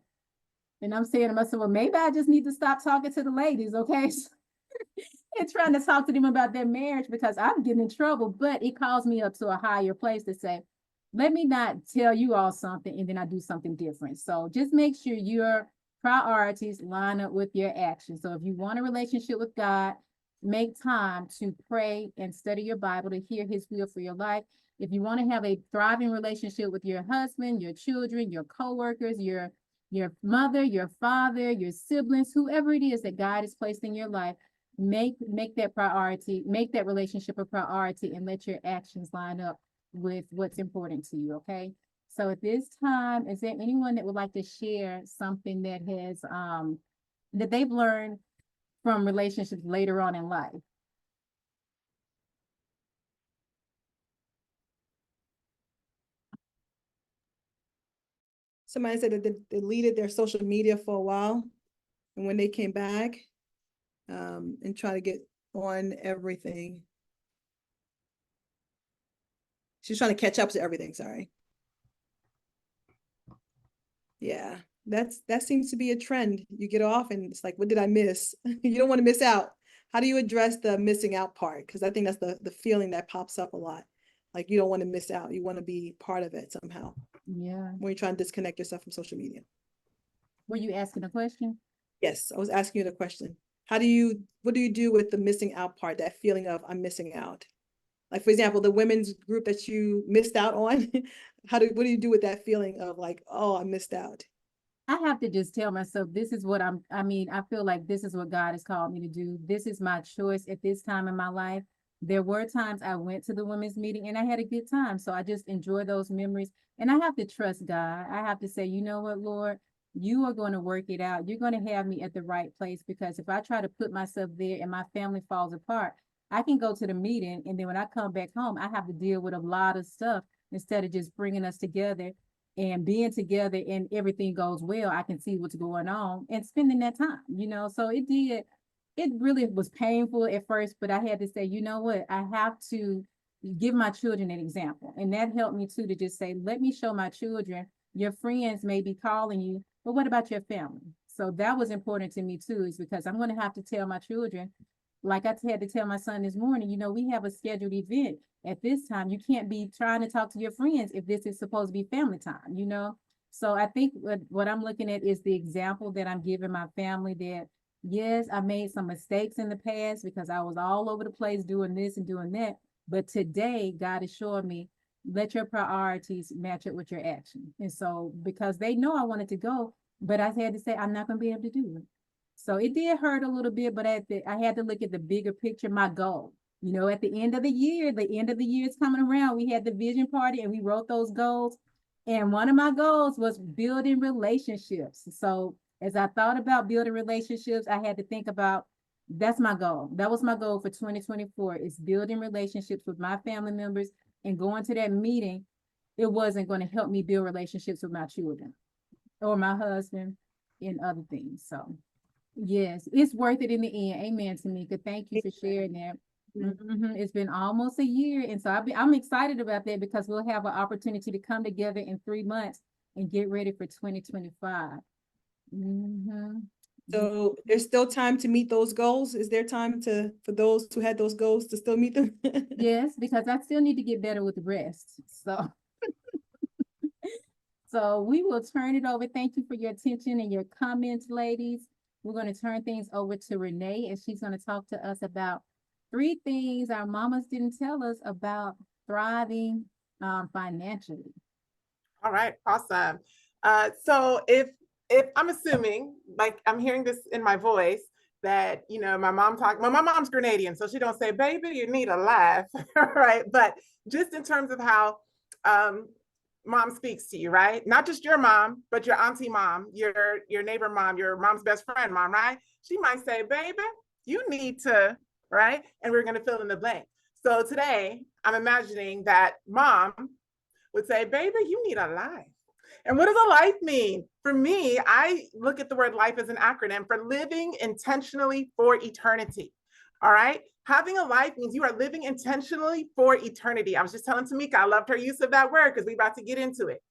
and I'm saying to myself, well, maybe I just need to stop talking to the ladies, okay? And trying to talk to them about their marriage because I'm getting in trouble, but it calls me up to a higher place to say, let me not tell you all something and then I do something different. So just make sure your priorities line up with your actions. So if you want a relationship with God, make time to pray and study your Bible to hear his will for your life. If you want to have a thriving relationship with your husband, your children, your coworkers, your mother, your father, your siblings, whoever it is that God has placed in your life, make that priority, make that relationship a priority, and let your actions line up with what's important to you, okay? So at this time, is there anyone that would like to share something that has that they've learned from relationships later on in life? Somebody said that they deleted their social media for a while, and when they came back, and try to get on everything. She's trying to catch up to everything, sorry. Yeah, that seems to be a trend. You get off and it's like, what did I miss? You don't want to miss out. How do you address the missing out part? Because I think that's the feeling that pops up a lot. Like you don't want to miss out. You want to be part of it somehow. Yeah. When you're trying to disconnect yourself from social media. Were you asking a question? Yes, I was asking you the question. What do you do with the missing out part, that feeling of I'm missing out? Like, for example, the women's group that you missed out on, what do you do with that feeling of like, oh, I missed out? I have to just tell myself, this is what I feel like this is what God has called me to do. This is my choice at this time in my life. There were times I went to the women's meeting and I had a good time. So I just enjoy those memories. And I have to trust God. I have to say, you know what, Lord, you are going to work it out. You're going to have me at the right place, because if I try to put myself there and my family falls apart, I can go to the meeting and then when I come back home, I have to deal with a lot of stuff instead of just bringing us together and being together and everything goes well. I can see what's going on and spending that time, so it really was painful at first, but I had to say, you know what, I have to give my children an example. And that helped me too, to just say, let me show my children, your friends may be calling you, but what about your family? So that was important to me too, is because I'm going to have to tell my children, like I had to tell my son this morning, we have a scheduled event at this time. You can't be trying to talk to your friends if this is supposed to be family time, So I think what I'm looking at is the example that I'm giving my family, that yes, I made some mistakes in the past because I was all over the place doing this and doing that. But today, God is showing me, let your priorities match up with your action. And so, because they know I wanted to go, but I had to say, I'm not going to be able to do it. So it did hurt a little bit, but I had to look at the bigger picture, my goal. At the end of the year is coming around. We had the vision party and we wrote those goals. And one of my goals was building relationships. So as I thought about building relationships, I had to think about, that's my goal. That was my goal for 2024, is building relationships with my family members, and going to that meeting. It wasn't going to help me build relationships with my children or my husband and other things. So yes, it's worth it in the end. Amen, Tanika. Thank you for sharing that. It's been almost a year. And so I'm excited about that, because we'll have an opportunity to come together in 3 months and get ready for 2025. So there's still time to meet those goals. Is there time for those who had those goals to still meet them? Yes, because I still need to get better with the rest. So we will turn it over. Thank you for your attention and your comments, ladies. We're going to turn things over to Renee, and she's going to talk to us about 3 things our mamas didn't tell us about thriving financially. All right, awesome. So if I'm assuming, like I'm hearing this in my voice, that my mom's Grenadian, so she don't say, baby, you need a laugh, right? But just in terms of how mom speaks to you, right? Not just your mom, but your auntie mom, your neighbor mom, your mom's best friend mom, right? She might say, baby, you need to, right? And we're going to fill in the blank. So today I'm imagining that mom would say, baby, you need a life. And what does a life mean? For me, I look at the word life as an acronym for living intentionally for eternity. All right. Having a life means you are living intentionally for eternity. I was just telling Tamika, I loved her use of that word, because we're about to get into it.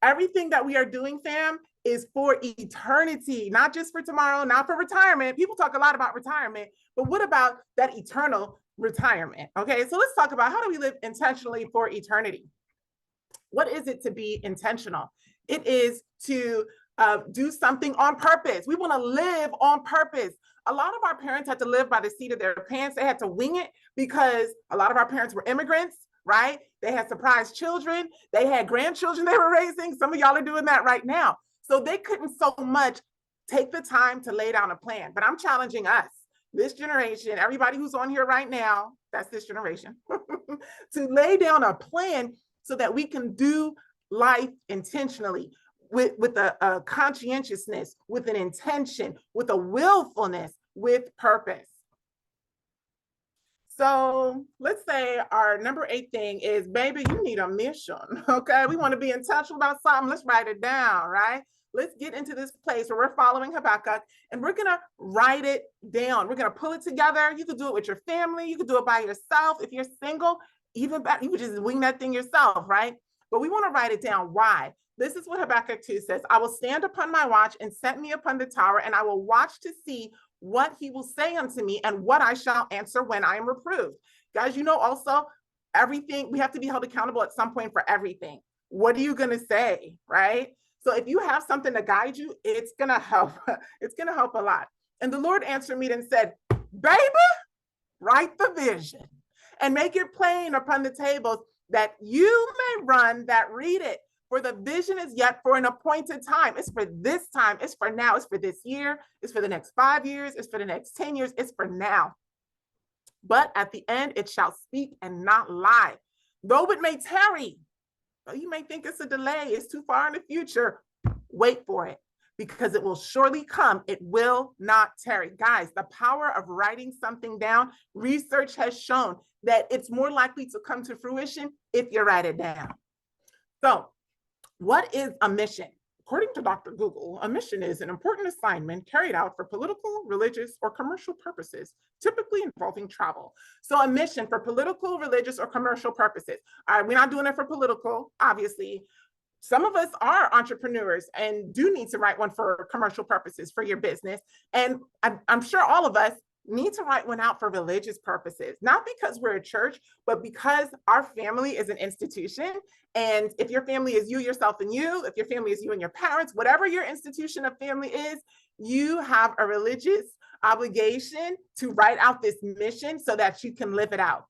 Everything that we are doing, fam, is for eternity, not just for tomorrow, not for retirement. People talk a lot about retirement, but what about that eternal retirement? Okay, so let's talk about, how do we live intentionally for eternity? What is it to be intentional? It is to do something on purpose. We want to live on purpose. A lot of our parents had to live by the seat of their pants. They had to wing it, because a lot of our parents were immigrants, right? They had surprise children. They had grandchildren they were raising. Some of y'all are doing that right now. So they couldn't so much take the time to lay down a plan. But I'm challenging us, this generation, everybody who's on here right now, that's this generation, to lay down a plan so that we can do life intentionally, with a conscientiousness, with an intention, with a willfulness, with purpose. So let's say our number 8 thing is, baby, you need a mission. Okay, we want to be intentional about something. Let's write it down, right? Let's get into this place where we're following Habakkuk, and we're going to write it down. We're going to pull it together. You could do it with your family. You could do it by yourself. If you're single, even better, you could just wing that thing yourself, right? But we want to write it down. Why? This is what Habakkuk 2 says. I will stand upon my watch and set me upon the tower, and I will watch to see what he will say unto me, and what I shall answer when I am reproved. Guys, also, everything, we have to be held accountable at some point for everything. What are you going to say, right? So if you have something to guide you, it's going to help. It's going to help a lot. And the Lord answered me and said, baby, write the vision and make it plain upon the tables, that you may run that read it. For the vision is yet for an appointed time. It's for this time. It's for now. It's for this year. It's for the next 5 years. It's for the next 10 years. It's for now. But at the end, it shall speak and not lie. Though it may tarry, though you may think it's a delay, it's too far in the future, wait for it, because it will surely come. It will not tarry. Guys, the power of writing something down, research has shown that it's more likely to come to fruition if you write it down. So what is a mission? According to Dr. Google, a mission is an important assignment carried out for political, religious, or commercial purposes, typically involving travel. So a mission for political, religious, or commercial purposes. All right, we're not doing it for political, obviously. Some of us are entrepreneurs and do need to write one for commercial purposes for your business. And I'm sure all of us need to write one out for religious purposes, not because we're a church, but because our family is an institution. And if your family is you, yourself, and you, if your family is you and your parents, whatever your institution of family is, you have a religious obligation to write out this mission so that you can live it out.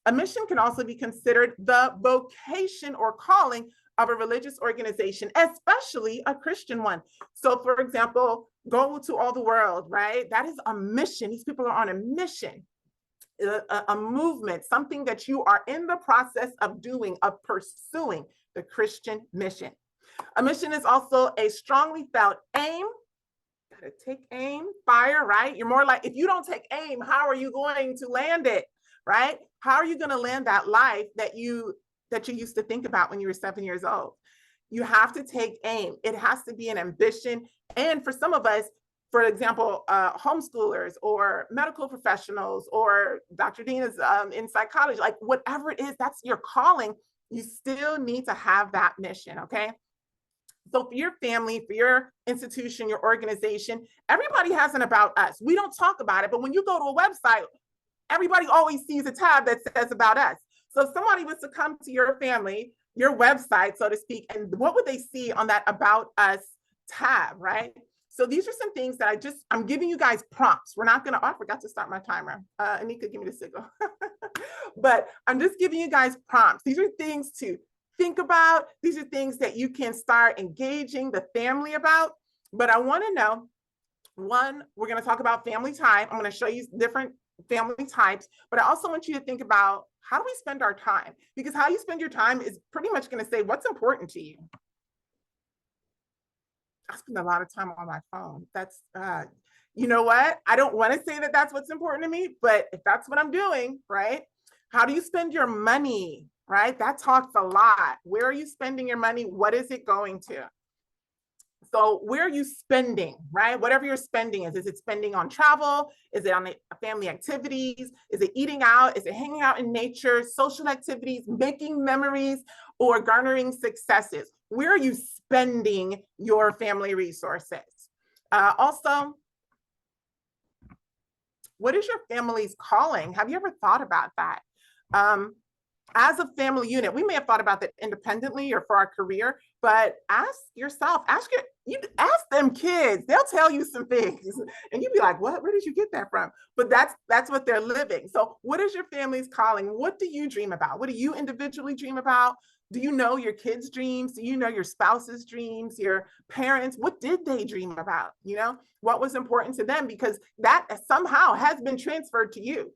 A mission can also be considered the vocation or calling of a religious organization, especially a Christian one. So for example, go to all the world, right? That is a mission. These people are on a mission, a movement, something that you are in the process of doing, of pursuing the Christian mission. A mission is also a strongly felt aim. Gotta take aim, fire, right? You're more like, if you don't take aim, how are you going to land it, right? How are you going to land that life that you used to think about when you were 7 years old? You have to take aim. It has to be an ambition. And for some of us, for example, homeschoolers or medical professionals, or Dr. Dean is in psychology, like whatever it is, that's your calling. You still need to have that mission, okay? So for your family, for your institution, your organization, everybody has an about us. We don't talk about it, but when you go to a website, everybody always sees a tab that says about us. So if somebody was to come to your family, your website, so to speak, and what would they see on that about us tab, right? So these are some things that I'm giving you guys prompts. We're not gonna, I forgot to start my timer. Anika, give me the signal. But I'm just giving you guys prompts. These are things to think about. These are things that you can start engaging the family about. But I wanna know, one, we're gonna talk about family time. I'm gonna show you different family types, but I also want you to think about, how do we spend our time? Because how you spend your time is pretty much going to say what's important to you. I spend a lot of time on my phone. That's, you know what? I don't want to say that that's what's important to me, but if that's what I'm doing, right? How do you spend your money, right? That talks a lot. Where are you spending your money? What is it going to? So where are you spending, right? Whatever your spending is it spending on travel? Is it on family activities? Is it eating out? Is it hanging out in nature, social activities, making memories, or garnering successes? Where are you spending your family resources? Also, what is your family's calling? Have you ever thought about that? As a family unit, we may have thought about that independently or for our career, but ask yourself, ask them kids, they'll tell you some things and you'd be like, what, where did you get that from? But that's what they're living. So what is your family's calling? What do you dream about? What do you individually dream about? Do you know your kids' dreams? Do you know your spouse's dreams, your parents? What did they dream about? You know, what was important to them? Because that somehow has been transferred to you.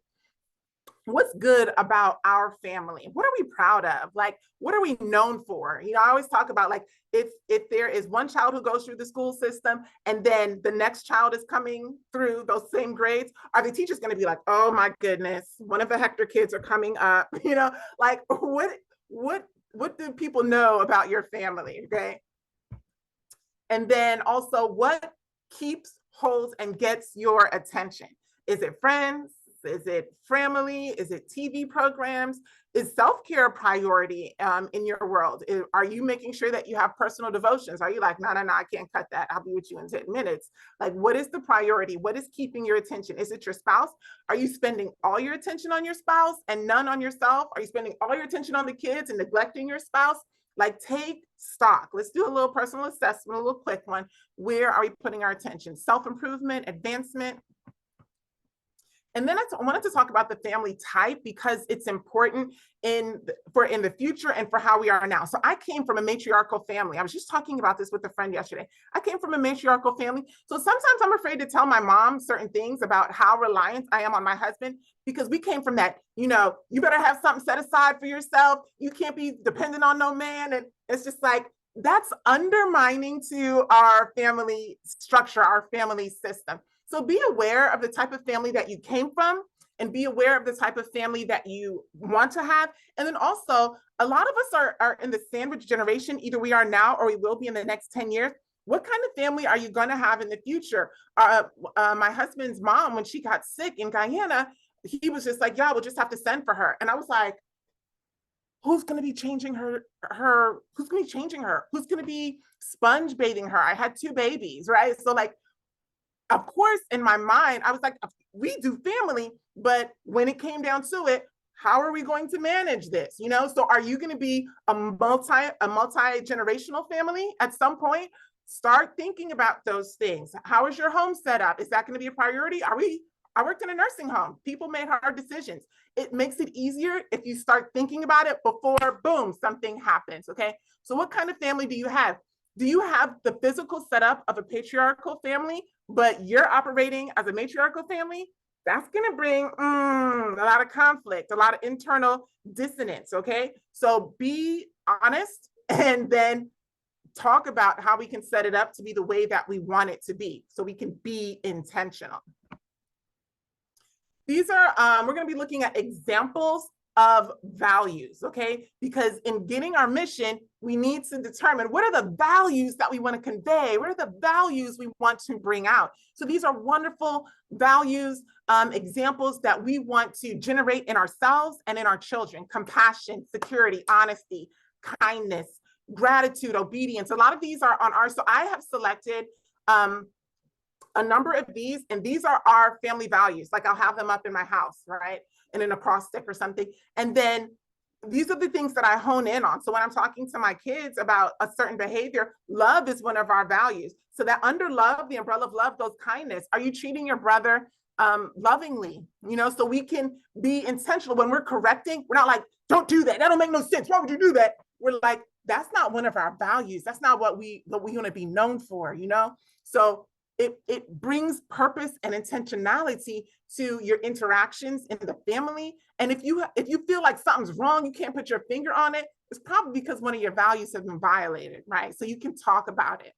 What's good about our family? What are we proud of? Like, what are we known for? You know, I always talk about, like, if there is one child who goes through the school system and then the next child is coming through those same grades, are the teachers going to be like, oh my goodness, one of the Hector kids are coming up? You know, like what do people know about your family? Okay. And then also, what keeps, holds, and gets your attention? Is it friends? Is it family? Is it TV programs? Is self-care a priority in your world? Are you making sure that you have personal devotions? Are you like, no, I can't cut that. I'll be with you in 10 minutes. Like, what is the priority? What is keeping your attention? Is it your spouse? Are you spending all your attention on your spouse and none on yourself? Are you spending all your attention on the kids and neglecting your spouse? Like, take stock. Let's do a little personal assessment, a little quick one. Where are we putting our attention? Self-improvement, advancement. And then I wanted to talk about the family type because it's important in the future and for how we are now. So I came from a matriarchal family. I was just talking about this with a friend yesterday. I came from a matriarchal family. So sometimes I'm afraid to tell my mom certain things about how reliant I am on my husband, because we came from that, you know, you better have something set aside for yourself. You can't be dependent on no man. And it's just like, that's undermining to our family structure, our family system. So be aware of the type of family that you came from and be aware of the type of family that you want to have. And then also, a lot of us are in the sandwich generation. Either we are now or we will be in the next 10 years. What kind of family are you going to have in the future? My husband's mom, when she got sick in Guyana, he was just like, yeah, we'll just have to send for her. And I was like, who's going to be changing her? Who's going to be changing her? Who's going to be sponge bathing her? I had 2 babies, right? So like, of course, in my mind, I was like, we do family, but when it came down to it, how are we going to manage this? You know, so are you going to be a multi-generational family at some point? Start thinking about those things. How is your home set up? Is that going to be a priority? I worked in a nursing home. People made hard decisions. It makes it easier if you start thinking about it before, boom, something happens, okay? So what kind of family do you have? Do you have the physical setup of a patriarchal family, but you're operating as a matriarchal family? That's gonna bring a lot of conflict, a lot of internal dissonance, okay? So be honest and then talk about how we can set it up to be the way that we want it to be, so we can be intentional. These are, we're going to be looking at examples of values, okay? Because in getting our mission, we need to determine what are the values that we want to convey? What are the values we want to bring out? So these are wonderful values, examples that we want to generate in ourselves and in our children: compassion, security, honesty, kindness, gratitude, obedience. A lot of these are on our, so I have selected a number of these, and these are our family values. Like I'll have them up in my house, right? And in a cross stick or something. And then these are the things that I hone in on. So when I'm talking to my kids about a certain behavior, love is one of our values. So that under love, the umbrella of love, goes kindness. Are you treating your brother lovingly? You know, so we can be intentional when we're correcting. We're not like, don't do that. That don't make no sense. Why would you do that? We're like, that's not one of our values. That's not what we want to be known for, you know? So it brings purpose and intentionality to your interactions in the family. And if you feel like something's wrong, you can't put your finger on it, it's probably because one of your values has been violated, right? So you can talk about it.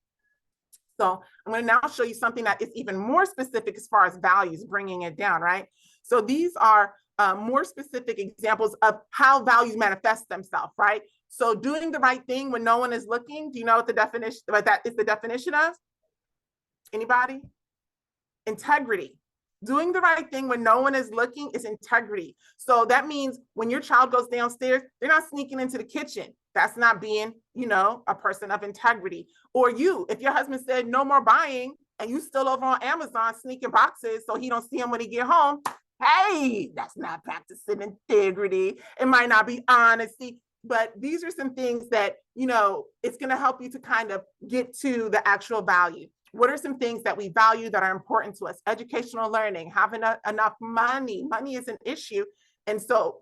So I'm going to now show you something that is even more specific as far as values, bringing it down, right? So these are more specific examples of how values manifest themselves, right? So doing the right thing when no one is looking. Do you know what that is the definition of? Anybody? Integrity. Doing the right thing when no one is looking is integrity. So that means when your child goes downstairs, they're not sneaking into the kitchen. That's not being, you know, a person of integrity. Or you, if your husband said no more buying and you still over on Amazon sneaking boxes so he don't see them when he get home, hey, that's not practicing integrity. It might not be honesty, but these are some things that, you know, it's going to help you to kind of get to the actual value. What are some things that we value that are important to us? Educational learning, having enough money. Money is an issue. And so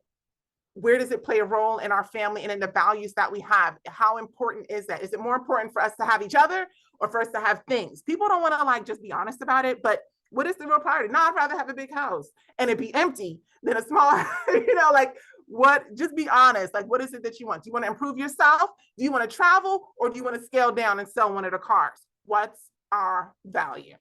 where does it play a role in our family and in the values that we have? How important is that? Is it more important for us to have each other or for us to have things? People don't want to like just be honest about it, but what is the real priority? No, I'd rather have a big house and it be empty than a small, you know, like what, just be honest. Like, what is it that you want? Do you want to improve yourself? Do you want to travel, or do you want to scale down and sell one of the cars? What's our value?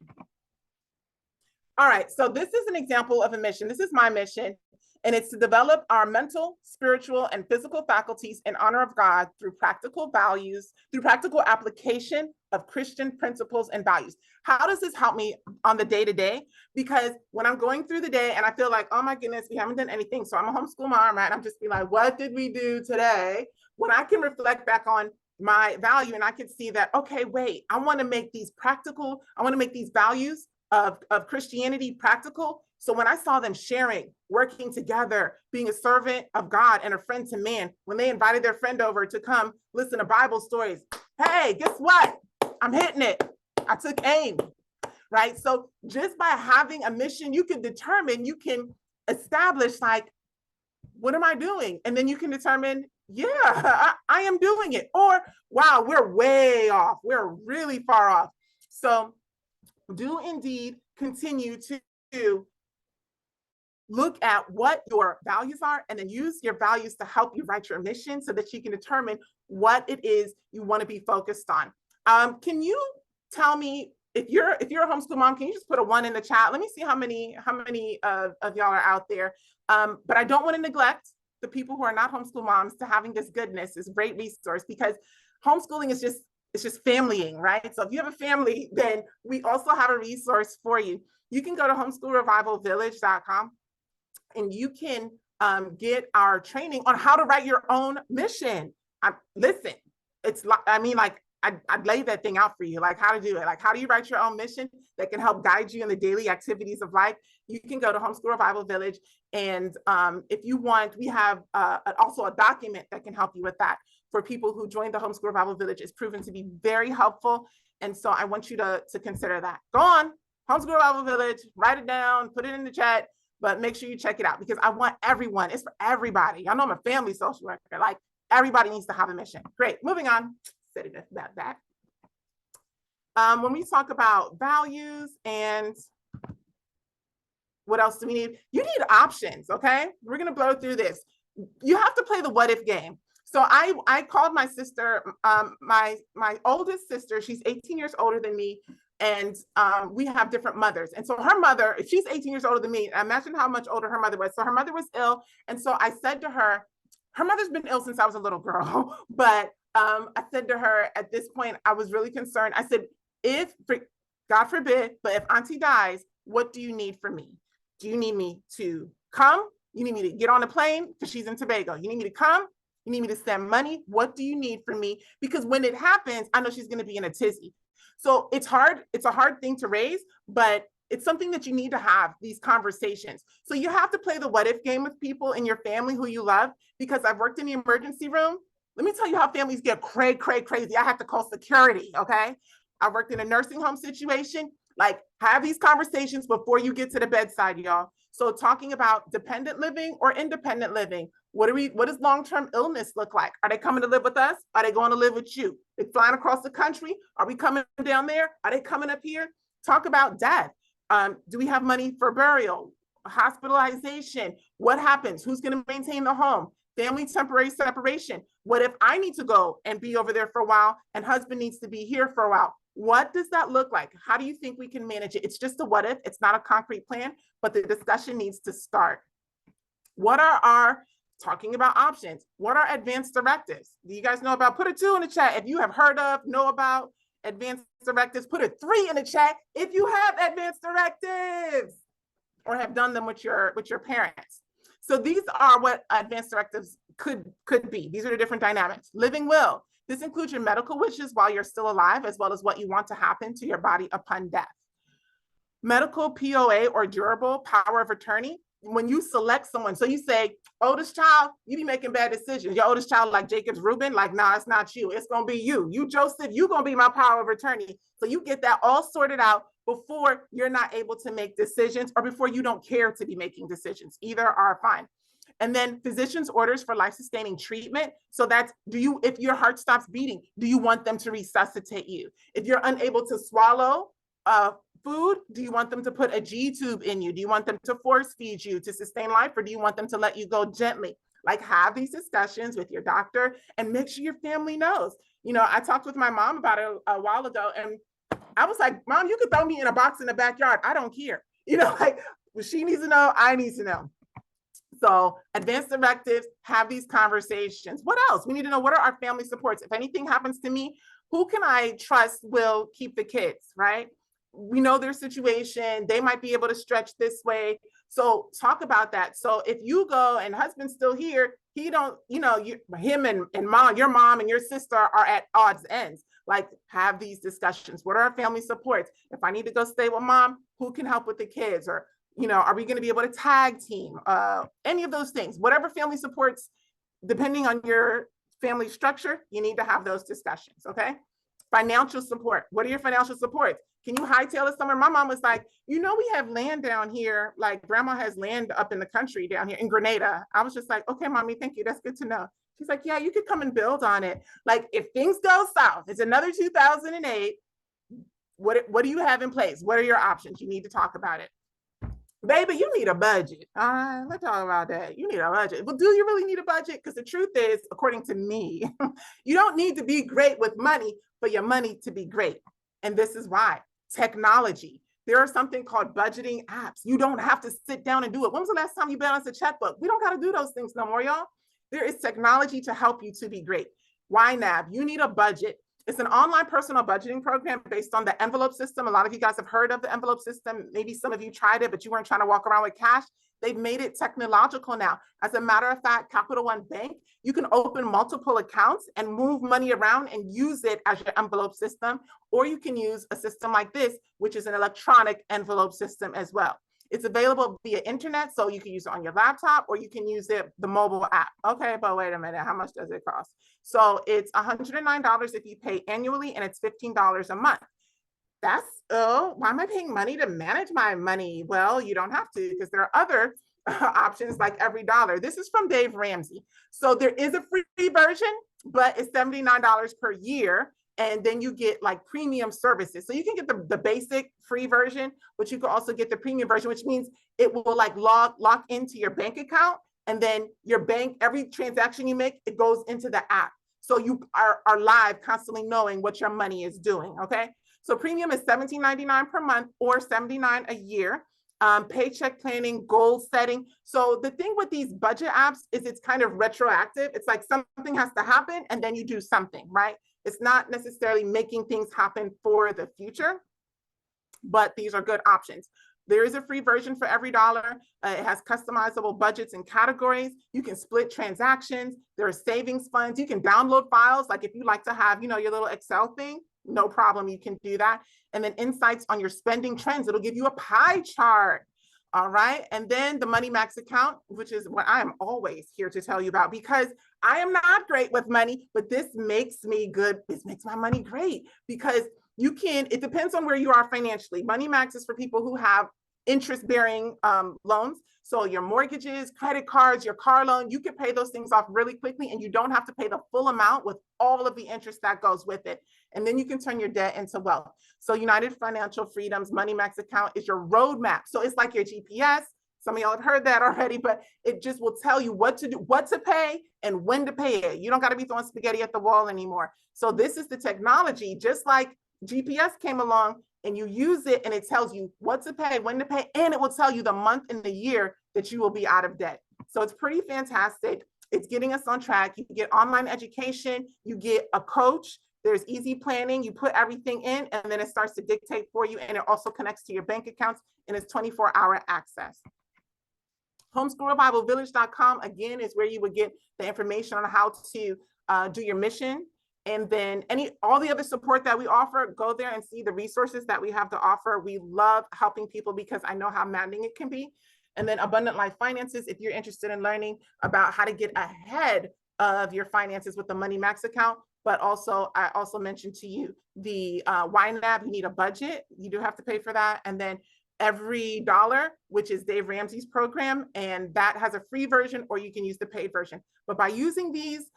All right, so this is an example of a mission. This is my mission, and it's to develop our mental, spiritual, and physical faculties in honor of God through practical values, through practical application of Christian principles and values. How does this help me on the day-to-day? Because when I'm going through the day and I feel like, oh my goodness, we haven't done anything. So I'm a homeschool mom, right? I'm just be like, what did we do today? When I can reflect back on my value and I can see that, okay, wait, I want to make these practical. I want to make these values of Christianity practical. So when I saw them sharing, working together, being a servant of God and a friend to man, when they invited their friend over to come listen to Bible stories, hey, guess what? I'm hitting it. I took aim, right? So just by having a mission, you can determine, you can establish like, what am I doing? And then you can determine, yeah, I am doing it. Or, wow, we're way off. We're really far off. So do indeed continue to look at what your values are and then use your values to help you write your mission so that you can determine what it is you want to be focused on. Can you tell me if you're a homeschool mom, can you just put a 1 in the chat? Let me see how many of y'all are out there. But I don't want to neglect the people who are not homeschool moms to having this goodness, this great resource, because homeschooling is just, it's just familying, right? So if you have a family, then we also have a resource for you. You can go to homeschoolrevivalvillage.com and you can get our training on how to write your own mission. Listen, it's like, I mean, like, I'd lay that thing out for you, like how to do it. Like, how do you write your own mission that can help guide you in the daily activities of life? You can go to Homeschool Revival Village. And if you want, we have also a document that can help you with that for people who join the Homeschool Revival Village. It's proven to be very helpful. And so I want you to consider that. Go on, Homeschool Revival Village, write it down, put it in the chat, but make sure you check it out because I want everyone, it's for everybody. I know I'm a family social worker, like everybody needs to have a mission. Great, moving on. Said enough about that. When we talk about values and what else do we need? You need options, okay? We're gonna blow through this. You have to play the what if game. So I called my sister, my oldest sister, she's 18 years older than me, and we have different mothers. And so her mother, she's 18 years older than me. Imagine how much older her mother was. So her mother was ill. And so I said to her, her mother's been ill since I was a little girl, but I said to her at this point, I was really concerned. I said, if, God forbid, but if Auntie dies, what do you need from me? Do you need me to come? You need me to get on a plane because she's in Tobago. You need me to come? You need me to send money? What do you need from me? Because when it happens, I know she's going to be in a tizzy. So it's hard. It's a hard thing to raise, but it's something that you need to have these conversations. So you have to play the what if game with people in your family who you love, because I've worked in the emergency room. Let me tell you how families get crazy. I have to call security, okay? I worked in a nursing home situation. Like, have these conversations before you get to the bedside, y'all. So talking about dependent living or independent living, what does long-term illness look like? Are they coming to live with us? Are they going to live with you? They're flying across the country. Are we coming down there? Are they coming up here? Talk about death. Do we have money for burial, hospitalization? What happens? Who's going to maintain the home? Family temporary separation. What if I need to go and be over there for a while and husband needs to be here for a while? What does that look like? How do you think we can manage it? It's just a what if, it's not a concrete plan, but the discussion needs to start. What are our, talking about options, what are advanced directives? Do you guys know about? Put a 2 in the chat if you have heard of, know about advanced directives. Put a 3 in the chat if you have advanced directives or have done them with your parents. So these are what advanced directives could be. These are the different dynamics. Living will. This includes your medical wishes while you're still alive, as well as what you want to happen to your body upon death. Medical POA or durable power of attorney. When you select someone, so you say, oldest child, you be making bad decisions. Your oldest child, like Jacob's Reuben, like, nah, it's not you. It's going to be you. You, Joseph, you going to be my power of attorney. So you get that all sorted out before you're not able to make decisions or before you don't care to be making decisions. Either are fine. And then physician's orders for life-sustaining treatment. So that's, if your heart stops beating, do you want them to resuscitate you? If you're unable to swallow food, do you want them to put a G tube in you? Do you want them to force feed you to sustain life, or do you want them to let you go gently? Like, have these discussions with your doctor and make sure your family knows. You know, I talked with my mom about it a while ago, and I was like, Mom, you could throw me in a box in the backyard. I don't care. You know, like, she needs to know, I need to know. So advanced directives, have these conversations. What else? We need to know, what are our family supports? If anything happens to me, who can I trust will keep the kids, right? We know their situation. They might be able to stretch this way. So talk about that. So if you go and husband's still here, he don't, you know, him and mom, your mom and your sister are at odds ends. Like, have these discussions. What are our family supports? If I need to go stay with mom, who can help with the kids? Or, you know, are we going to be able to tag team? Any of those things, whatever family supports, depending on your family structure, you need to have those discussions, okay? Financial support. What are your financial supports? Can you hightail it somewhere? My mom was like, you know, we have land down here. Like, grandma has land up in the country down here in Grenada. I was just like, okay, mommy, thank you. That's good to know. She's like, yeah, you could come and build on it. Like, if things go south, it's another 2008. What do you have in place? What are your options? You need to talk about it. Baby, you need a budget. Let's talk about that. You need a budget. Well, do you really need a budget? Because the truth is, according to me, you don't need to be great with money for your money to be great. And this is why. technology. There are something called budgeting apps. You don't have to sit down and do it. When was the last time you balanced a checkbook? We don't got to do those things no more, y'all. There is technology to help you to be great. YNAB, you need a budget. It's an online personal budgeting program based on the envelope system. A lot of you guys have heard of the envelope system. Maybe some of you tried it, but you weren't trying to walk around with cash. They've made it technological now. As a matter of fact, Capital One Bank, you can open multiple accounts and move money around and use it as your envelope system, or you can use a system like this, which is an electronic envelope system as well. It's available via internet, so you can use it on your laptop or you can use the mobile app. Okay, but wait a minute, how much does it cost? So it's $109 if you pay annually, and it's $15 a month. That's, oh, why am I paying money to manage my money? Well, you don't have to, because there are other options like Every Dollar. This is from Dave Ramsey. So there is a free version, but it's $79 per year. And then you get like premium services. So you can get the basic free version, but you can also get the premium version, which means it will like lock into your bank account. And then your bank, every transaction you make, it goes into the app. So you are live, constantly knowing what your money is doing, okay? So premium is $17.99 per month or $79 a year. Paycheck planning, goal setting. So the thing with these budget apps is it's kind of retroactive. It's like something has to happen and then you do something, right? It's not necessarily making things happen for the future, but these are good options. There is a free version for Every Dollar. It has customizable budgets and categories. You can split transactions. There are savings funds. You can download files. Like if you like to have, you know, your little Excel thing, no problem, you can do that. And then insights on your spending trends. It'll give you a pie chart. All right. And then the Money Max account, which is what I am always here to tell you about, because I am not great with money, but this makes me good. This makes my money great because you can, it depends on where you are financially. Money Max is for people who have interest-bearing loans. So your mortgages, credit cards, your car loan, you can pay those things off really quickly and you don't have to pay the full amount with all of the interest that goes with it. And then you can turn your debt into wealth. So United Financial Freedom's Money Max account is your roadmap. So it's like your GPS. Some of y'all have heard that already, but it just will tell you what to do, what to pay and when to pay it. You don't got to be throwing spaghetti at the wall anymore. So this is the technology, just like GPS came along and you use it and it tells you what to pay, when to pay, and it will tell you the month and the year that you will be out of debt. So it's pretty fantastic. It's getting us on track. You get online education, you get a coach, there's easy planning, you put everything in and then it starts to dictate for you, and it also connects to your bank accounts and it's 24-hour access. Homeschoolrevivalvillage.com again is where you would get the information on how to do your mission. And then all the other support that we offer, go there and see the resources that we have to offer. We love helping people because I know how maddening it can be. And then Abundant Life Finances, if you're interested in learning about how to get ahead of your finances with the Money Max account. But also, I also mentioned to you the YNAB, you need a budget. You do have to pay for that. And then Every Dollar, which is Dave Ramsey's program, and that has a free version or you can use the paid version. But by using these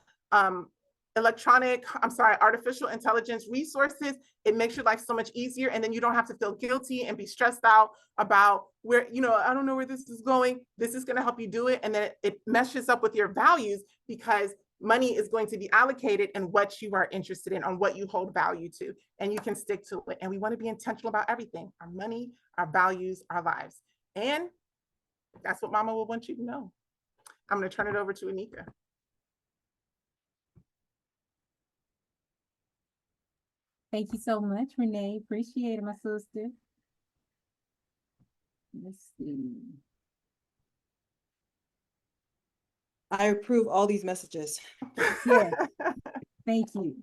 artificial intelligence resources, it makes your life so much easier. And then you don't have to feel guilty and be stressed out about where, you know, I don't know where this is going. This is going to help you do it. And then it meshes up with your values because money is going to be allocated in what you are interested in, on what you hold value to, and you can stick to it. And we want to be intentional about everything: our money, our values, our lives. And that's what Mama will want you to know. I'm going to turn it over to Anika. Thank you so much, Renee. Appreciate it, my sister. Let's see. I approve all these messages. Yeah. Thank you.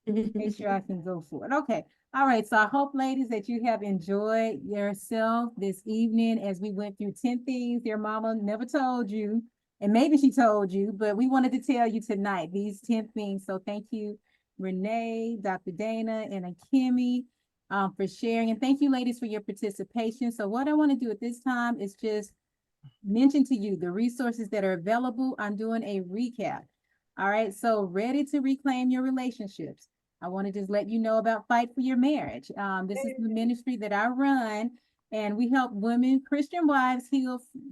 Make sure I can go for it. Okay. All right. So I hope, ladies, that you have enjoyed yourself this evening as we went through 10 things your mama never told you. And maybe she told you, but we wanted to tell you tonight these 10 things. So thank you, Renee, Dr. Dana, and Akhimie for sharing. And thank you, ladies, for your participation. So what I want to do at this time is just mention to you the resources that are available. I'm doing a recap. All right. So ready to reclaim your relationships. I want to just let you know about Fight for Your Marriage. This is the ministry that I run, and we help women, Christian wives,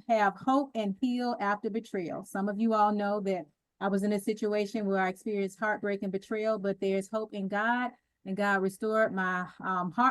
have hope and heal after betrayal. Some of you all know that I was in a situation where I experienced heartbreak and betrayal, but there's hope in God. and God restored my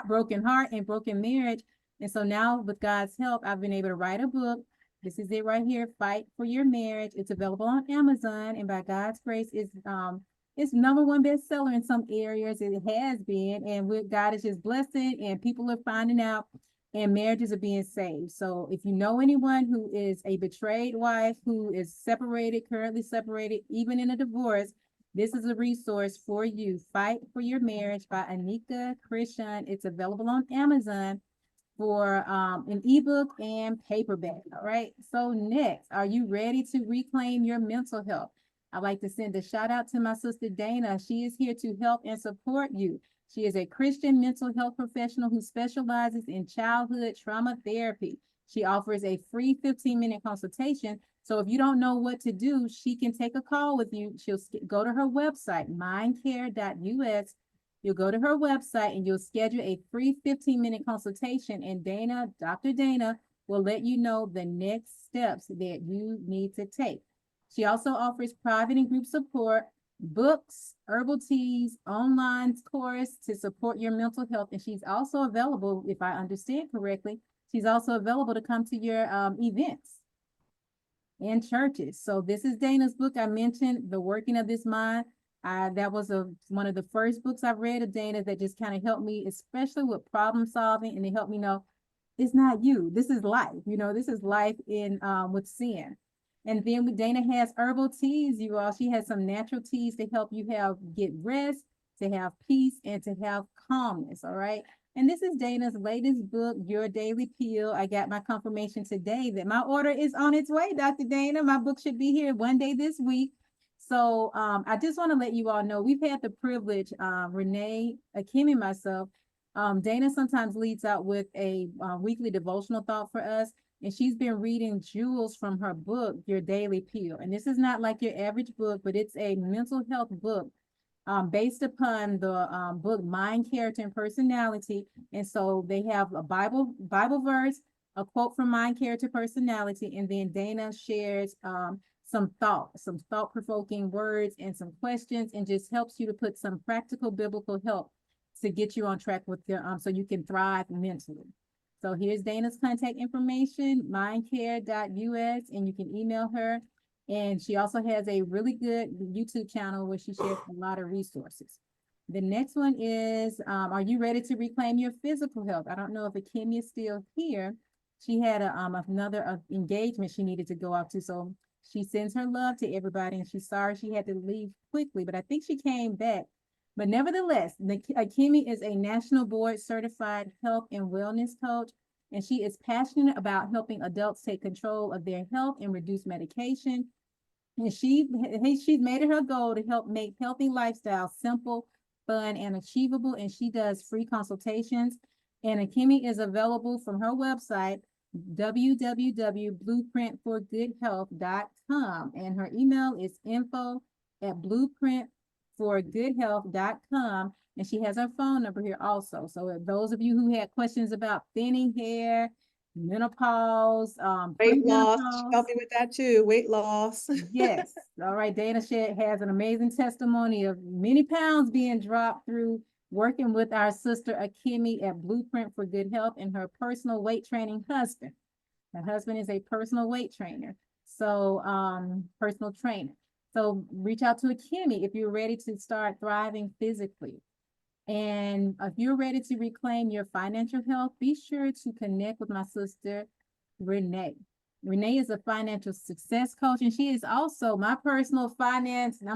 broken heart and broken marriage. And so now with God's help, I've been able to write a book. This is it right here, Fight for Your Marriage. It's available on Amazon, and by God's grace, it's #1 bestseller in some areas. It has been, and with God is just blessing, and people are finding out, and marriages are being saved. So if you know anyone who is a betrayed wife, who is separated, currently separated, even in a divorce, this is a resource for you. Fight for Your Marriage by Anika Christian. It's available on Amazon for an ebook and paperback. All right. So next, are you ready to reclaim your mental health? I'd like to send a shout out to my sister Dana. She is here to help and support you. She is a Christian mental health professional who specializes in childhood trauma therapy. She offers a free 15-minute consultation. So if you don't know what to do, she can take a call with you. She'll go to her website, mindcare.us. You'll go to her website and you'll schedule a free 15-minute consultation, and Dr. Dana will let you know the next steps that you need to take. She also offers private and group support, books, herbal teas, online course to support your mental health. And she's also available, if I understand correctly, she's also available to come to your events and churches. So this is Dana's book. I mentioned The Working of This Mind. That was one of the first books I've read of Dana that just kind of helped me, especially with problem solving, and it helped me know it's not you. This is life. This is life in with sin. And then Dana has herbal teas, you all. She has some natural teas to help you get rest, to have peace, and to have calmness. All right. And this is Dana's latest book, Your Daily Pill. I got my confirmation today that my order is on its way, Dr. Dana. My book should be here one day this week. So I just want to let you all know we've had the privilege, Renee, Akhimie, myself. Dana sometimes leads out with a weekly devotional thought for us, and she's been reading jewels from her book, Your Daily Pill. And this is not like your average book, but it's a mental health book based upon the book Mind, Character, and Personality. And so they have a Bible verse, a quote from Mind, Character, Personality, and then Dana shares some thought-provoking words and some questions, and just helps you to put some practical biblical help to get you on track with your so you can thrive mentally. So here's Dana's contact information, mindcare.us, and you can email her. And she also has a really good YouTube channel where she shares a lot of resources. The next one is, are you ready to reclaim your physical health? I don't know if Akhimie is still here. She had another engagement she needed to go out to, so she sends her love to everybody, and she's sorry she had to leave quickly, but I think she came back. But nevertheless, Akhimie is a national board certified health and wellness coach, and she is passionate about helping adults take control of their health and reduce medication. And she's made it her goal to help make healthy lifestyles simple, fun, and achievable. And she does free consultations. And Akhimie is available from her website, www.blueprintforgoodhealth.com. And her email is info@blueprintforgoodhealth.com. And she has her phone number here also. So those of you who had questions about thinning hair, menopause, Weight loss, premenopause, help me with that too. Weight loss. yes. All right. Dana has an amazing testimony of many pounds being dropped through working with our sister Akhimie at Blueprint for Good Health and her personal weight training husband. Her husband is a personal weight trainer. So personal trainer. So reach out to Akhimie if you're ready to start thriving physically. And if you're ready to reclaim your financial health, be sure to connect with my sister, Renee. Renee is a financial success coach, and she is also my personal homeschool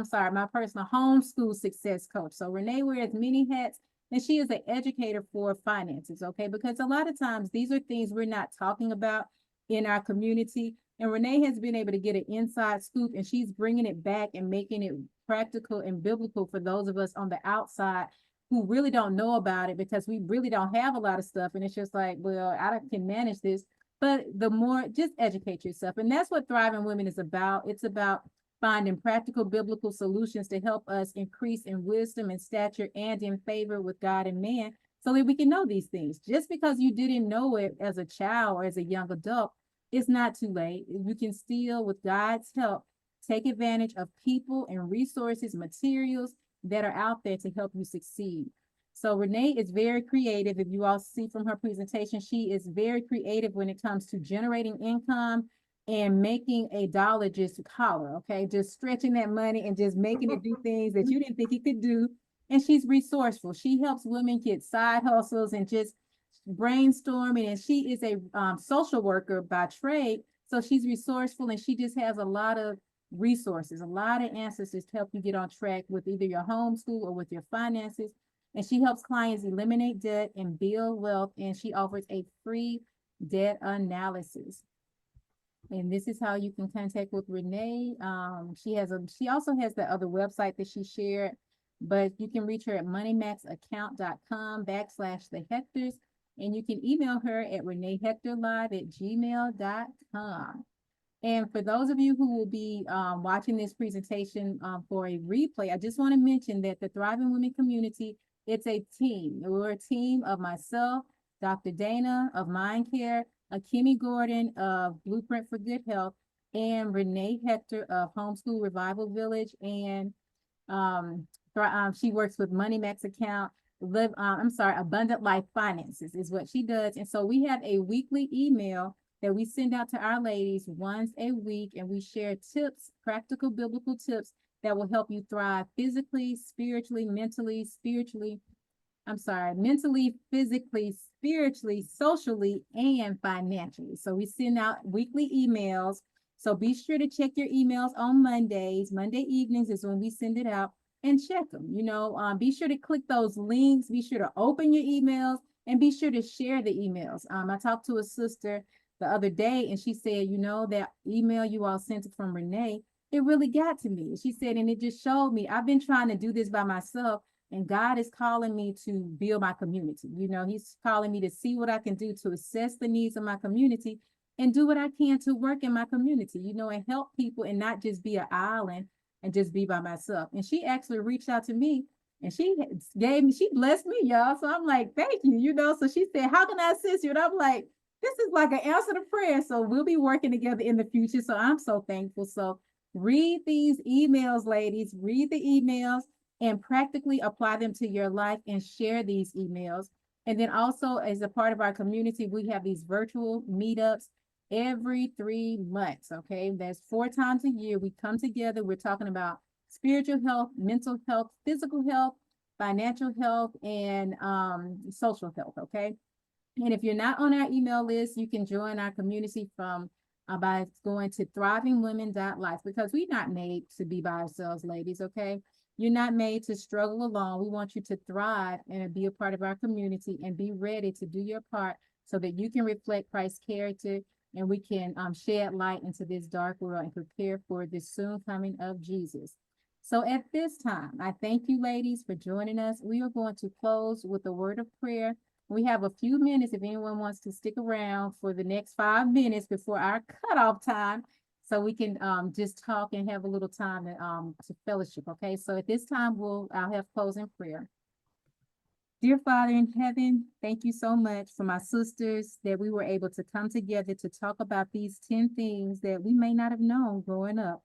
success coach. So Renee wears many hats, and she is an educator for finances, okay? Because a lot of times these are things we're not talking about in our community. And Renee has been able to get an inside scoop, and she's bringing it back and making it practical and biblical for those of us on the outside who really don't know about it, because we really don't have a lot of stuff. And it's just like, well, I can manage this. But the more, just educate yourself. And that's what Thriving Women is about. It's about finding practical biblical solutions to help us increase in wisdom and stature and in favor with God and man, so that we can know these things. Just because you didn't know it as a child or as a young adult, it's not too late. You can still, with God's help, take advantage of people and resources, materials that are out there to help you succeed. So Renee is very creative. If you all see from her presentation, she is very creative when it comes to generating income and making a dollar just holler, okay? Just stretching that money and just making it do things that you didn't think it could do. And she's resourceful. She helps women get side hustles and just brainstorming. And she is a social worker by trade. So she's resourceful and she just has a lot of resources, a lot of answers to help you get on track with either your homeschool or with your finances. And she helps clients eliminate debt and build wealth. And she offers a free debt analysis. And this is how you can contact with Renee. She also has the other website that she shared, but you can reach her at moneymaxaccount.com/the Hectors. And you can email her at reneehectorlive@gmail.com. And for those of you who will be watching this presentation for a replay, I just want to mention that the Thriving Women community, it's a team. We're a team of myself, Dr. Dana of MindCare, Akhimie Gordon of Blueprint for Good Health, and Renee Hector of Homeschool Revival Village. And she works with Money Max Account. Abundant Life Finances is what she does. And so we have a weekly email that we send out to our ladies once a week, and we share tips, practical biblical tips that will help you thrive physically, spiritually, mentally, physically, spiritually, socially, and financially. So we send out weekly emails. So be sure to check your emails on Mondays. Monday evenings is when we send it out, and check them. Be sure to click those links. Be sure to open your emails and be sure to share the emails. I talked to a sister the other day and she said, that email you all sent from Renee, it really got to me. She said, and it just showed me, I've been trying to do this by myself, and God is calling me to build my community. He's calling me to see what I can do to assess the needs of my community and do what I can to work in my community, and help people and not just be an island and just be by myself. And she actually reached out to me and she blessed me, y'all. So I'm like, thank you, So she said, how can I assist you? And I'm like, this is like an answer to prayer. So we'll be working together in the future. So I'm so thankful. So read these emails, ladies, read the emails and practically apply them to your life and share these emails. And then also as a part of our community, we have these virtual meetups every 3 months. Okay. That's 4 times a year. We come together. We're talking about spiritual health, mental health, physical health, financial health, and social health. Okay. And if you're not on our email list, you can join our community by going to thrivingwomen.life, because we're not made to be by ourselves, ladies, okay? You're not made to struggle alone. We want you to thrive and be a part of our community and be ready to do your part so that you can reflect Christ's character and we can shed light into this dark world and prepare for this soon coming of Jesus. So at this time, I thank you, ladies, for joining us. We are going to close with a word of prayer. We have a few minutes if anyone wants to stick around for the next 5 minutes before our cutoff time, so we can just talk and have a little time to fellowship. Okay, so at this time, I'll have closing prayer. Dear Father in heaven, thank you so much for my sisters that we were able to come together to talk about these 10 things that we may not have known growing up.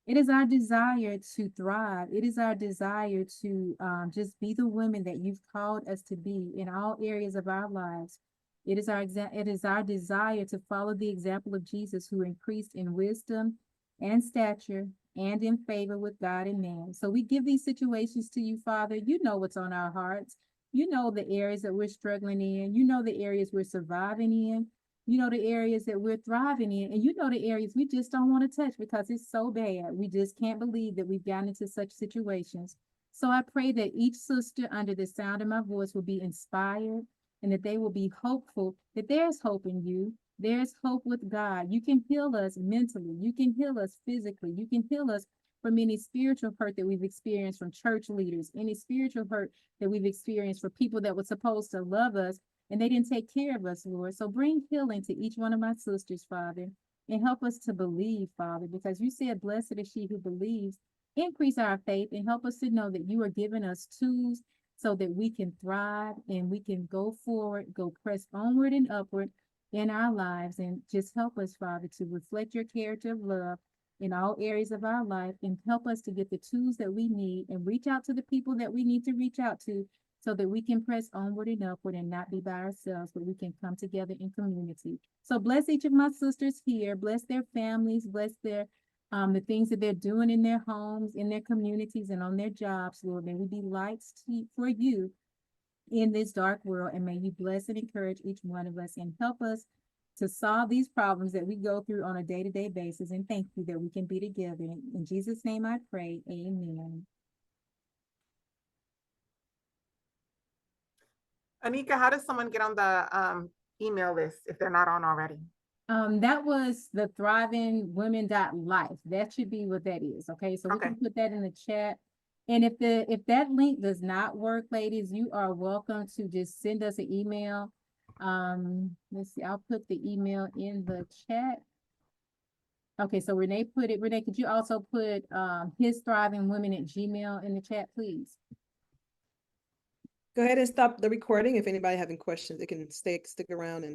It is our desire to thrive. It is our desire to just be the women that you've called us to be in all areas of our lives. It is our desire to follow the example of Jesus, who increased in wisdom and stature and in favor with God and man. So we give these situations to you, Father. You know what's on our hearts. You know the areas that we're struggling in. You know the areas we're surviving in. You know the areas that we're thriving in, and you know the areas we just don't want to touch because it's so bad. We just can't believe that we've gotten into such situations. So I pray that each sister under the sound of my voice will be inspired and that they will be hopeful, that there's hope in you. There's hope with God. You can heal us mentally. You can heal us physically. You can heal us from any spiritual hurt that we've experienced from church leaders, any spiritual hurt that we've experienced for people that were supposed to love us and they didn't take care of us, Lord. So bring healing to each one of my sisters, Father, and help us to believe, Father, because you said, blessed is she who believes. Increase our faith and help us to know that you are giving us tools so that we can thrive and we can go forward, go press onward and upward in our lives. And just help us, Father, to reflect your character of love in all areas of our life and help us to get the tools that we need and reach out to the people that we need to reach out to so that we can press onward and upward and not be by ourselves, but we can come together in community. So bless each of my sisters here, bless their families, bless their the things that they're doing in their homes, in their communities, and on their jobs, Lord. May we be lights for you in this dark world, and may you bless and encourage each one of us and help us to solve these problems that we go through on a day-to-day basis. And thank you that we can be together. In Jesus' name I pray, amen. Anika, how does someone get on the email list if they're not on already? That was the thrivingwomen.life. That should be what that is. Okay, so we Okay. can put that in the chat. And if that link does not work, ladies, you are welcome to just send us an email. Let's see, I'll put the email in the chat. Okay, so Renee put it. Renee, could you also put histhrivingwomen@gmail in the chat, please? Go ahead and stop the recording. If anybody having questions, they can stick around and